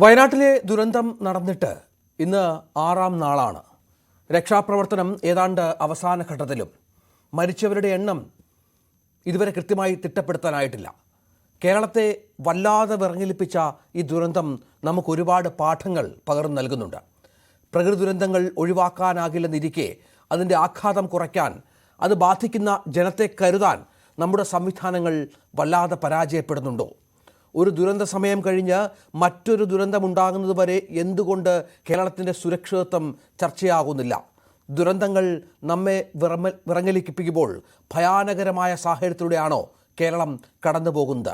വയനാട്ടിലെ ദുരന്തം നടന്നിട്ട് ഇന്ന് 6-ാം നാളാണ്. രക്ഷാപ്രവർത്തനം ഏതാണ്ട് അവസാന ഘട്ടത്തിലും. മരിച്ചവരുടെ എണ്ണം ഇതുവരെ കൃത്യമായി തിട്ടപ്പെടുത്താനായിട്ടില്ല. കേരളത്തെ വല്ലാതെ വിറങ്ങലിപ്പിച്ച ഈ ദുരന്തം നമുക്ക് ഒരുപാട് പാഠങ്ങൾ പകർന്നു നൽകുന്നുണ്ട്. പ്രകൃതി ദുരന്തങ്ങൾ ഒഴിവാക്കാനാകില്ലെന്നിരിക്കെ അതിൻ്റെ ആഘാതം കുറയ്ക്കാൻ, അത് ബാധിക്കുന്ന ജനത്തെ കരുതാൻ നമ്മുടെ സംവിധാനങ്ങൾ വല്ലാതെ പരാജയപ്പെടുന്നുണ്ടോ? ഒരു ദുരന്ത സമയം കഴിഞ്ഞ് മറ്റൊരു ദുരന്തമുണ്ടാകുന്നത് വരെ എന്തുകൊണ്ട് കേരളത്തിൻ്റെ സുരക്ഷിതത്വം ചർച്ചയാകുന്നില്ല? ദുരന്തങ്ങൾ നമ്മെ വിറങ്ങലിപ്പിക്കുമ്പോൾ ഭയാനകരമായ സാഹചര്യത്തിലൂടെയാണോ കേരളം കടന്നു പോകുന്നത്?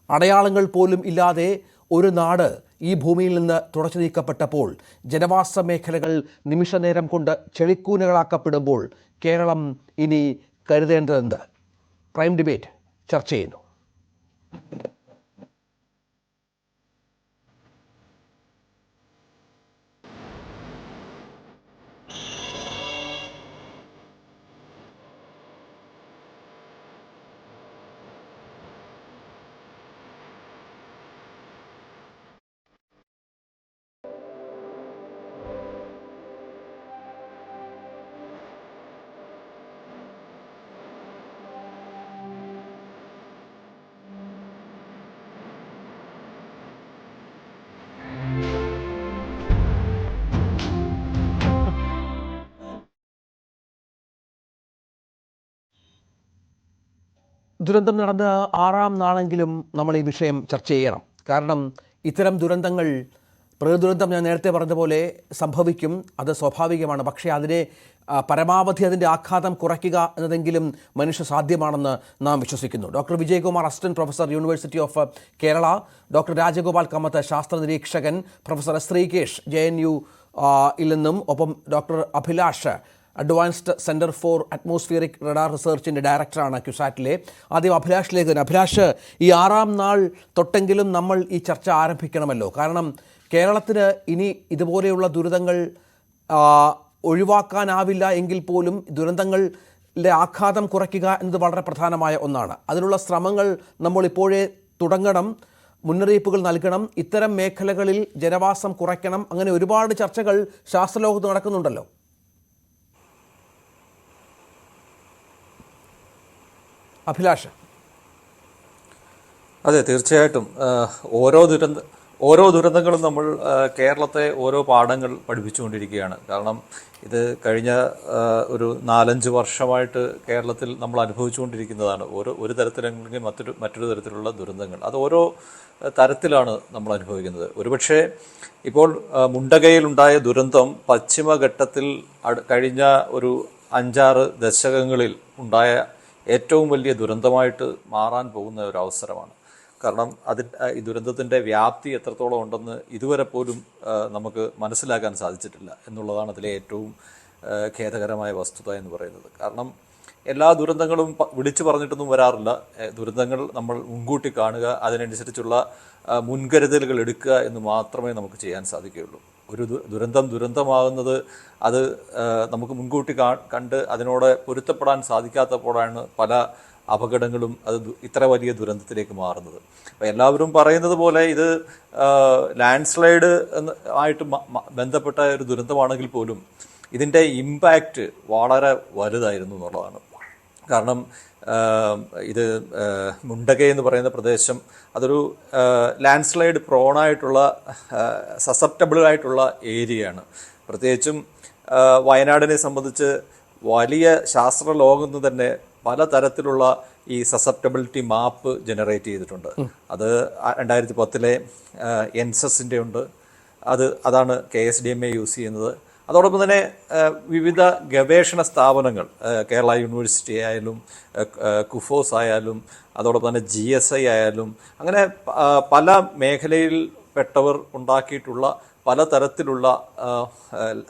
അടയാളങ്ങൾ പോലും ഇല്ലാതെ ഒരു നാട് ഈ ഭൂമിയിൽ നിന്ന് തുടച്ചു നീക്കപ്പെട്ടപ്പോൾ, ജനവാസ മേഖലകൾ നിമിഷനേരം കൊണ്ട് ചെളിക്കൂനകളാക്കപ്പെടുമ്പോൾ കേരളം ഇനി കരുതേണ്ടതെന്ത്? പ്രൈം ഡിബേറ്റ് ചർച്ച ചെയ്യുന്നു. ദുരന്തം നടന്ന് 6-ാം നാളെങ്കിലും നമ്മൾ ഈ വിഷയം ചർച്ച ചെയ്യണം. കാരണം ഇത്തരം ദുരന്തങ്ങൾ, പ്രകൃതി ദുരന്തം ഞാൻ നേരത്തെ പറഞ്ഞതുപോലെ സംഭവിക്കും, അത് സ്വാഭാവികമാണ്. പക്ഷേ അതിനെ പരമാവധി അതിൻ്റെ ആഘാതം കുറയ്ക്കുക എന്നതെങ്കിലും മനുഷ്യ സാധ്യമാണെന്ന് നാം വിശ്വസിക്കുന്നു. Doctor Vijayakumar, assistant professor, university of Kerala; doctor Rajagopal Kammath, ശാസ്ത്ര നിരീക്ഷകൻ; പ്രൊഫസർ ശ്രീകേഷ്, JNU യിൽ നിന്നും; ഒപ്പം doctor Abhilash, advanced centre for atmospheric radar റിസർച്ചിൻ്റെ ഡയറക്ടറാണ് ക്യുസാറ്റിലെ. ആദ്യം അഭിലാഷിലേക്ക് തന്നെ. അഭിലാഷ്, ഈ 6-ാം നാൾ തൊട്ടെങ്കിലും നമ്മൾ ഈ ചർച്ച ആരംഭിക്കണമല്ലോ. കാരണം കേരളത്തിന് ഇനി ഇതുപോലെയുള്ള ദുരിതങ്ങൾ ഒഴിവാക്കാനാവില്ല എങ്കിൽ പോലും ദുരന്തങ്ങളുടെ ആഘാതം കുറയ്ക്കുക എന്നത് വളരെ പ്രധാനമായ ഒന്നാണ്. അതിനുള്ള ശ്രമങ്ങൾ നമ്മൾ ഇപ്പോഴേ തുടങ്ങണം, മുന്നറിയിപ്പുകൾ നൽകണം, ഇത്തരം മേഖലകളിൽ ജനവാസം കുറയ്ക്കണം. അങ്ങനെ ഒരുപാട് ചർച്ചകൾ ശാസ്ത്രലോകത്ത് നടക്കുന്നുണ്ടല്ലോ. അഭിലാഷ്. അതെ, തീർച്ചയായിട്ടും ഓരോ ദുരന്തങ്ങളും നമ്മൾ കേരളത്തെ ഓരോ പാഠങ്ങൾ പഠിപ്പിച്ചുകൊണ്ടിരിക്കുകയാണ്. കാരണം ഇത് കഴിഞ്ഞ ഒരു 4-5 വർഷമായിട്ട് കേരളത്തിൽ നമ്മൾ അനുഭവിച്ചുകൊണ്ടിരിക്കുന്നതാണ്. ഒരു തരത്തിലെങ്കിൽ മറ്റൊരു തരത്തിലുള്ള ദുരന്തങ്ങൾ. അത് ഓരോ തരത്തിലാണ് നമ്മൾ അനുഭവിക്കുന്നത്. ഒരുപക്ഷെ ഇപ്പോൾ മുണ്ടകയിലുണ്ടായ ദുരന്തം പശ്ചിമഘട്ടത്തിൽ കഴിഞ്ഞ ഒരു 5-6 ദശകങ്ങളിൽ ഉണ്ടായ ഏറ്റവും വലിയ ദുരന്തമായിട്ട് മാറാൻ പോകുന്ന ഒരു അവസരമാണ്. കാരണം ഈ ദുരന്തത്തിൻ്റെ വ്യാപ്തി എത്രത്തോളം ഉണ്ടെന്ന് ഇതുവരെ പോലും നമുക്ക് മനസ്സിലാക്കാൻ സാധിച്ചിട്ടില്ല എന്നുള്ളതാണ് അതിലെ ഏറ്റവും ഖേദകരമായ വസ്തുത എന്ന് പറയുന്നത്. കാരണം എല്ലാ ദുരന്തങ്ങളും വിളിച്ചു പറഞ്ഞിട്ടൊന്നും വരാറില്ല. ദുരന്തങ്ങൾ നമ്മൾ മുൻകൂട്ടി കാണുക, അതിനനുസരിച്ചുള്ള മുൻകരുതലുകൾ എടുക്കുക എന്ന് മാത്രമേ നമുക്ക് ചെയ്യാൻ സാധിക്കുകയുള്ളൂ. ഒരു ദുരന്തമാകുന്നത് അത് നമുക്ക് മുൻകൂട്ടി കണ്ട് അതിനോട് പൊരുത്തപ്പെടാൻ സാധിക്കാത്തപ്പോഴാണ് പല അപകടങ്ങളും അത് ഇത്ര വലിയ ദുരന്തത്തിലേക്ക് മാറുന്നത്. അപ്പോൾ എല്ലാവരും പറയുന്നത് പോലെ ഇത് ലാൻഡ് സ്ലൈഡ് ആയിട്ട് ബന്ധപ്പെട്ട ഒരു ദുരന്തമാണെങ്കിൽ പോലും ഇതിൻ്റെ ഇമ്പാക്റ്റ് വളരെ വലുതായിരുന്നു എന്നുള്ളതാണ്. കാരണം ഇത് മുണ്ടക എന്ന് പറയുന്ന പ്രദേശം അതൊരു ലാൻഡ് സ്ലൈഡ് പ്രോണായിട്ടുള്ള, സസെപ്റ്റബിളായിട്ടുള്ള ഏരിയയാണ്. പ്രത്യേകിച്ചും വയനാടിനെ സംബന്ധിച്ച് വലിയ ശാസ്ത്ര ലോകത്ത് തന്നെ പലതരത്തിലുള്ള ഈ സസെപ്റ്റബിലിറ്റി മാപ്പ് ജനറേറ്റ് ചെയ്തിട്ടുണ്ട്. അത് 2010 എൻസസിൻ്റെ ഉണ്ട്. അതാണ് KSDMA യൂസ് ചെയ്യുന്നത്. അതോടൊപ്പം തന്നെ വിവിധ ഗവേഷണ സ്ഥാപനങ്ങൾ, കേരള യൂണിവേഴ്സിറ്റി ആയാലും, കുഫോസ് ആയാലും, അതോടൊപ്പം തന്നെ GSI ആയാലും, അങ്ങനെ പല മേഖലയിൽ പെട്ടവർ ഉണ്ടാക്കിയിട്ടുള്ള പലതരത്തിലുള്ള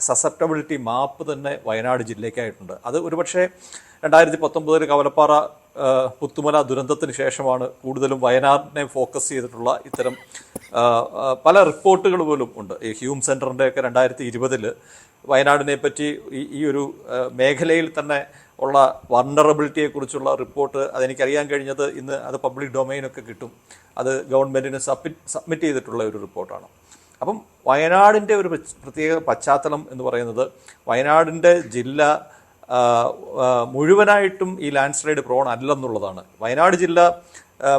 സസെപ്റ്റബിലിറ്റി മാപ്പ് തന്നെ വയനാട് ജില്ലയ്ക്കായിട്ടുണ്ട്. അത് ഒരുപക്ഷെ 2019 കവലപ്പാറ പുത്തുമല ദുരന്തത്തിന് ശേഷമാണ് കൂടുതലും വയനാടിനെ ഫോക്കസ് ചെയ്തിട്ടുള്ള ഇത്തരം പല റിപ്പോർട്ടുകൾ പോലും ഉണ്ട്. ഈ ഹ്യൂം സെൻറ്ററിൻ്റെ ഒക്കെ 2020 വയനാടിനെ പറ്റി ഈ ഒരു മേഖലയിൽ തന്നെ ഉള്ള വൾണറബിലിറ്റിയെക്കുറിച്ചുള്ള റിപ്പോർട്ട് അതെനിക്കറിയാൻ കഴിഞ്ഞത് ഇന്ന് അത് പബ്ലിക് ഡൊമൈനൊക്കെ കിട്ടും. അത് ഗവൺമെൻറ്റിന് സബ്മിറ്റ് ചെയ്തിട്ടുള്ള ഒരു റിപ്പോർട്ടാണ്. അപ്പം വയനാടിൻ്റെ ഒരു പ്രത്യേക പശ്ചാത്തലം എന്ന് പറയുന്നത് വയനാടിൻ്റെ ജില്ല മുഴുവനായിട്ടും ഈ ലാൻഡ് സ്ലൈഡ് പ്രോൺ അല്ലെന്നുള്ളതാണ്. വയനാട് ജില്ല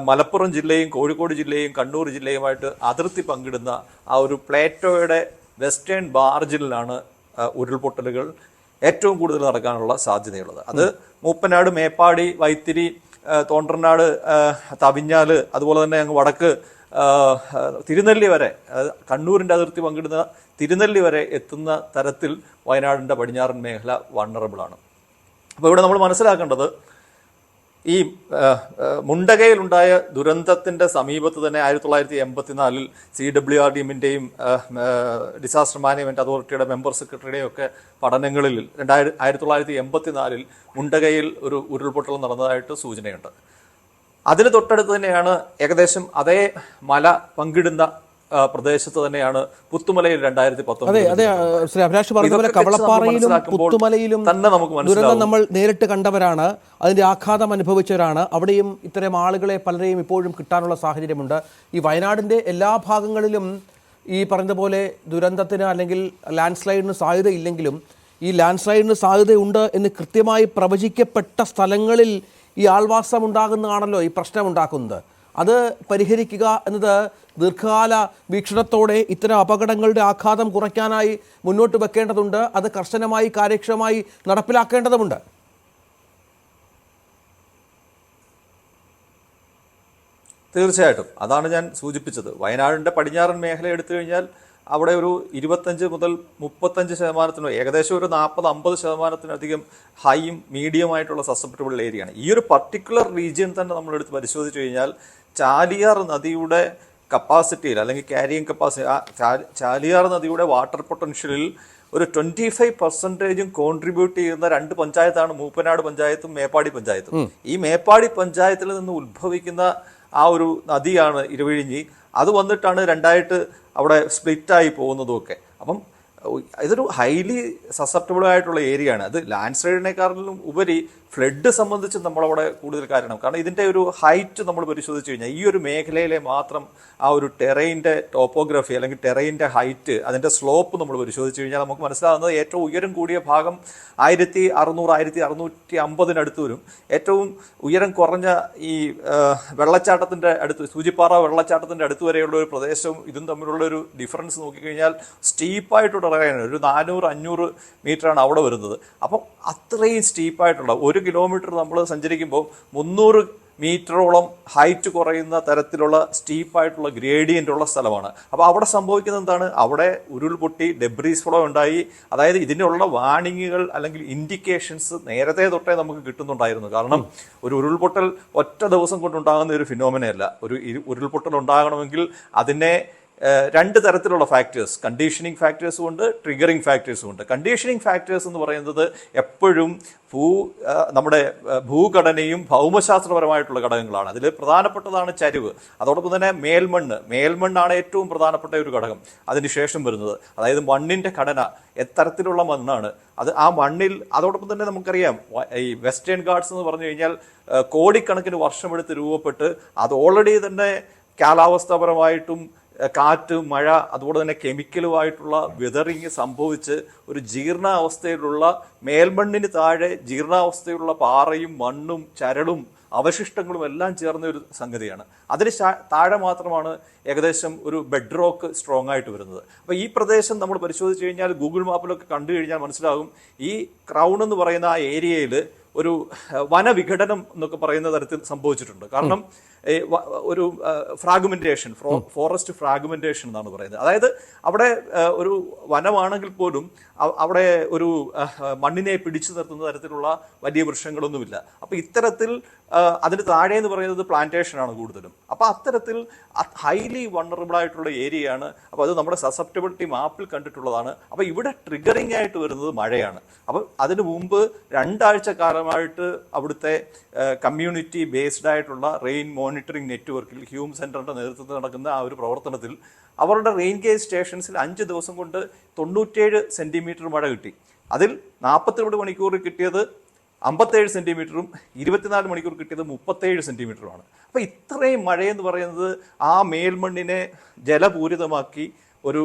മലപ്പുറം ജില്ലയും കോഴിക്കോട് ജില്ലയും കണ്ണൂർ ജില്ലയുമായിട്ട് അതിർത്തി പങ്കിടുന്ന ആ ഒരു പ്ലേറ്റോയുടെ വെസ്റ്റേൺ മാർജിനിലാണ് ഉരുൾപൊട്ടലുകൾ ഏറ്റവും കൂടുതൽ നടക്കാനുള്ള സാധ്യതയുള്ളത്. അത് മൂപ്പനാട്, മേപ്പാടി, വൈത്തിരി, തോണ്ടർനാട്, തവിഞ്ഞാല്, അതുപോലെ തന്നെ അങ്ങ് വടക്ക് തിരുനെല്ലി വരെ, കണ്ണൂരിൻ്റെ അതിർത്തി പങ്കിടുന്ന തിരുനെല്ലി വരെ എത്തുന്ന തരത്തിൽ വയനാടിൻ്റെ പടിഞ്ഞാറൻ മേഖല വൾണറബിളാണ്. അപ്പോൾ ഇവിടെ നമ്മൾ മനസ്സിലാക്കേണ്ടത് ഈ മുണ്ടകയിലുണ്ടായ ദുരന്തത്തിൻ്റെ സമീപത്ത് തന്നെ 1984 CWR ടീമിൻ്റെയും ഡിസാസ്റ്റർ മാനേജ്മെൻറ്റ് അതോറിറ്റിയുടെ മെമ്പർ സെക്രട്ടറിയുടെയും ഒക്കെ പഠനങ്ങളിൽ 1984 മുണ്ടകയിൽ ഒരു ഉരുൾപൊട്ടൽ നടന്നതായിട്ട് സൂചനയുണ്ട്. അതിന് തൊട്ടടുത്ത് തന്നെയാണ് ഏകദേശം അതേ മല പങ്കിടുന്ന പ്രദേശത്ത് തന്നെയാണ് പുത്തുമലയിൽ 2019. അതെ, ശ്രീ അഭിലാഷ് പറഞ്ഞതുപോലെ കവളപ്പാറയിലും പുത്തുമലയിലും തന്നെ നമുക്ക് ദുരന്തം നമ്മൾ നേരിട്ട് കണ്ടവരാണ്, അതിന്റെ ആഘാതം അനുഭവിച്ചവരാണ്. അവിടെയും ഇത്തരം ആളുകളെ പലരെയും ഇപ്പോഴും കിട്ടാനുള്ള സാഹചര്യമുണ്ട്. ഈ വയനാടിന്റെ എല്ലാ ഭാഗങ്ങളിലും ഈ പറഞ്ഞതുപോലെ ദുരന്തത്തിന് അല്ലെങ്കിൽ ലാൻഡ് സ്ലൈഡിന് സാധ്യതയില്ലെങ്കിലും ഈ ലാൻഡ് സ്ലൈഡിന് സാധ്യതയുണ്ട് എന്ന് കൃത്യമായി പ്രവചിക്കപ്പെട്ട സ്ഥലങ്ങളിൽ ഈ ആൾവാസം ഉണ്ടാകുന്നതാണല്ലോ ഈ പ്രശ്നം ഉണ്ടാക്കുന്നത്. അത് പരിഹരിക്കുക എന്നത് ദീർഘകാല വീക്ഷണത്തോടെ ഇത്തരം അപകടങ്ങളുടെ ആഘാതം കുറയ്ക്കാനായി മുന്നോട്ട് വെക്കേണ്ടതുണ്ട്. അത് കർശനമായി കാര്യക്ഷമമായി നടപ്പിലാക്കേണ്ടതുണ്ട്. തീർച്ചയായിട്ടും അതാണ് ഞാൻ സൂചിപ്പിച്ചത്. വയനാടിൻ്റെ പടിഞ്ഞാറൻ മേഖല എടുത്തു കഴിഞ്ഞാൽ അവിടെ ഒരു 25 മുതൽ 35% ഏകദേശം ഒരു 40-50% ഹൈയും മീഡിയമായിട്ടുള്ള സസെപ്റ്റബിൾ ഏരിയയാണ്. ഈ ഒരു പർട്ടിക്കുലർ റീജിയൻ തന്നെ നമ്മളെടുത്ത് പരിശോധിച്ചു കഴിഞ്ഞാൽ ചാലിയാർ നദിയുടെ കപ്പാസിറ്റിയിൽ അല്ലെങ്കിൽ ക്യാരിയിങ് കപ്പാസിറ്റി, ചാലിയാർ നദിയുടെ വാട്ടർ പൊട്ടൻഷ്യലിൽ ഒരു 25% കോൺട്രിബ്യൂട്ട് ചെയ്യുന്ന 2 പഞ്ചായത്താണ് മൂപ്പനാട് പഞ്ചായത്തും മേപ്പാടി പഞ്ചായത്തും. ഈ മേപ്പാടി പഞ്ചായത്തിൽ നിന്ന് ഉത്ഭവിക്കുന്ന ആ ഒരു നദിയാണ് ഇരുവിഴിഞ്ഞി. അത് വന്നിട്ടാണ് രണ്ടായിട്ട് അവിടെ സ്പ്ലിറ്റായി പോകുന്നതുമൊക്കെ. അപ്പം ഇതൊരു ഹൈലി സസെപ്റ്റബിൾ ആയിട്ടുള്ള ഏരിയ ആണ്. അത് ലാൻഡ് സ്ലൈഡിനേക്കാളും ഉപരി ഫ്ലഡ് സംബന്ധിച്ച് നമ്മളവിടെ കൂടുതൽ കാരണം. കാരണം ഇതിൻ്റെ ഒരു ഹൈറ്റ് നമ്മൾ പരിശോധിച്ച് കഴിഞ്ഞാൽ ഈ ഒരു മേഖലയിലെ മാത്രം ആ ഒരു ടെറൈൻ്റെ ടോപ്പോഗ്രഫി അല്ലെങ്കിൽ ടെറൈൻ്റെ ഹൈറ്റ്, അതിൻ്റെ സ്ലോപ്പ് നമ്മൾ പരിശോധിച്ച് കഴിഞ്ഞാൽ നമുക്ക് മനസ്സിലാകുന്നത് ഏറ്റവും ഉയരം കൂടിയ ഭാഗം 1600-1650 വരും. ഏറ്റവും ഉയരം കുറഞ്ഞ ഈ വെള്ളച്ചാട്ടത്തിൻ്റെ അടുത്ത്, സൂചിപ്പാറ വെള്ളച്ചാട്ടത്തിൻ്റെ അടുത്ത് വരെയുള്ള ഒരു പ്രദേശവും ഇതും തമ്മിലുള്ള ഒരു ഡിഫറൻസ് നോക്കിക്കഴിഞ്ഞാൽ സ്റ്റീപ്പായിട്ടുള്ള ടെറൈനാണ്. ഒരു 400-500 മീറ്ററാണ് അവിടെ വരുന്നത്. അപ്പം അത്രയും സ്റ്റീപ്പായിട്ടുള്ള 1 കിലോമീറ്റർ നമ്മൾ സഞ്ചരിക്കുമ്പോൾ 300 മീറ്ററോളം ഹൈറ്റ് കുറയുന്ന തരത്തിലുള്ള സ്റ്റീപ്പായിട്ടുള്ള ഗ്രേഡിയൻ്റ് ഉള്ള സ്ഥലമാണ്. അപ്പോൾ അവിടെ സംഭവിക്കുന്നത് എന്താണ്? അവിടെ ഉരുൾപൊട്ടി ഡെബ്രീസ് ഫ്ലോ ഉണ്ടായി. അതായത് ഇതിനുള്ള വാണിങ്ങുകൾ അല്ലെങ്കിൽ ഇൻഡിക്കേഷൻസ് നേരത്തെ തൊട്ടേ നമുക്ക് കിട്ടുന്നുണ്ടായിരുന്നു. കാരണം ഒരു ഉരുൾപൊട്ടൽ ഒറ്റ ദിവസം കൊണ്ടുണ്ടാകുന്ന ഒരു ഫിനോമിനയല്ല. ഒരു ഉരുൾപൊട്ടൽ ഉണ്ടാകണമെങ്കിൽ അതിനെ 2 തരത്തിലുള്ള ഫാക്ടേഴ്സ്, കണ്ടീഷനിങ് ഫാക്ടേഴ്സും ഉണ്ട്, ട്രിഗറിങ് ഫാക്ടേഴ്സും ഉണ്ട്. കണ്ടീഷനിങ് ഫാക്ടേഴ്സ് എന്ന് പറയുന്നത് എപ്പോഴും നമ്മുടെ ഭൂഘടനയും ഭൗമശാസ്ത്രപരമായിട്ടുള്ള ഘടകങ്ങളാണ്. അതിൽ പ്രധാനപ്പെട്ടതാണ് ചരിവ്. അതോടൊപ്പം തന്നെ മേൽമണ്ണാണ് ഏറ്റവും പ്രധാനപ്പെട്ട ഒരു ഘടകം. അതിനുശേഷം വരുന്നത് അതായത് മണ്ണിൻ്റെ ഘടന, എത്തരത്തിലുള്ള മണ്ണാണ് അത്. ആ മണ്ണിൽ അതോടൊപ്പം തന്നെ നമുക്കറിയാം ഈ വെസ്റ്റേൺ ഗാർഡ്സ് എന്ന് പറഞ്ഞു കഴിഞ്ഞാൽ കോടിക്കണക്കിന് വർഷമെടുത്ത് രൂപപ്പെട്ട് അത് ഓൾറെഡി തന്നെ കാലാവസ്ഥാപരമായിട്ടും കാറ്റ്, മഴ, അതുപോലെ തന്നെ കെമിക്കലുമായിട്ടുള്ള വെതറിങ് സംഭവിച്ച് ഒരു ജീർണാവസ്ഥയിലുള്ള മേൽമണ്ണിന് താഴെ ജീർണാവസ്ഥയിലുള്ള പാറയും മണ്ണും ചരടും അവശിഷ്ടങ്ങളും എല്ലാം ചേർന്ന ഒരു സംഗതിയാണ്. അതിന് താഴെ മാത്രമാണ് ഏകദേശം ഒരു ബെഡ് റോക്ക് സ്ട്രോങ് ആയിട്ട് വരുന്നത്. അപ്പോൾ ഈ പ്രദേശം നമ്മൾ പരിശോധിച്ച് കഴിഞ്ഞാൽ ഗൂഗിൾ മാപ്പിലൊക്കെ കണ്ടു കഴിഞ്ഞാൽ മനസ്സിലാകും ഈ ക്രൗൺ എന്ന് പറയുന്ന ആ ഏരിയയിൽ ഒരു വനവിഘടനം എന്നൊക്കെ പറയുന്ന തരത്തിൽ സംഭവിച്ചിട്ടുണ്ട്. കാരണം ഒരു ഫ്രാഗ്മെന്റേഷൻ, ഫോറസ്റ്റ് ഫ്രാഗ്മെന്റേഷൻ എന്നാണ് പറയുന്നത്. അതായത് അവിടെ ഒരു വനമാണെങ്കിൽ പോലും അവിടെ ഒരു മണ്ണിനെ പിടിച്ചു നിർത്തുന്ന തരത്തിലുള്ള വലിയ വൃക്ഷങ്ങളൊന്നുമില്ല. അപ്പോൾ ഇത്തരത്തിൽ അതിന് താഴെ എന്ന് പറയുന്നത് പ്ലാന്റേഷനാണ് കൂടുതലും. അപ്പോൾ അത്തരത്തിൽ ഹൈലി വൾണറബിൾ ആയിട്ടുള്ള ഏരിയയാണ്. അപ്പോൾ അത് നമ്മുടെ സസെപ്റ്റബിലിറ്റി മാപ്പിൽ കണ്ടിട്ടുള്ളതാണ്. അപ്പോൾ ഇവിടെ ട്രിഗറിംഗ് ആയിട്ട് വരുന്നത് മഴയാണ്. അപ്പം അതിനു മുമ്പ് 2 ആഴ്ച കാലമായിട്ട് അവിടുത്തെ കമ്മ്യൂണിറ്റി ബേസ്ഡ് ആയിട്ടുള്ള റെയിൻ മോണിറ്ററിംഗ് നെറ്റ്വർക്കിൽ ഹ്യൂം സെന്ററിന്റെ നേതൃത്വത്തിൽ നടക്കുന്ന ആ ഒരു പ്രവർത്തനത്തിൽ അവരുടെ റെയിൻ ഗേജ് സ്റ്റേഷൻസിൽ 5 ദിവസം കൊണ്ട് 97 സെന്റിമീറ്റർ മഴ കിട്ടി. അതിൽ 42 മണിക്കൂർ കിട്ടിയത് 57 സെന്റിമീറ്ററും 24 മണിക്കൂർ കിട്ടിയത് 37 സെന്റിമീറ്ററുമാണ്. അപ്പോൾ ഇത്രയും മഴയെന്ന് പറയുന്നത് ആ മേൽമണ്ണിനെ ജലപൂരിതമാക്കി ഒരു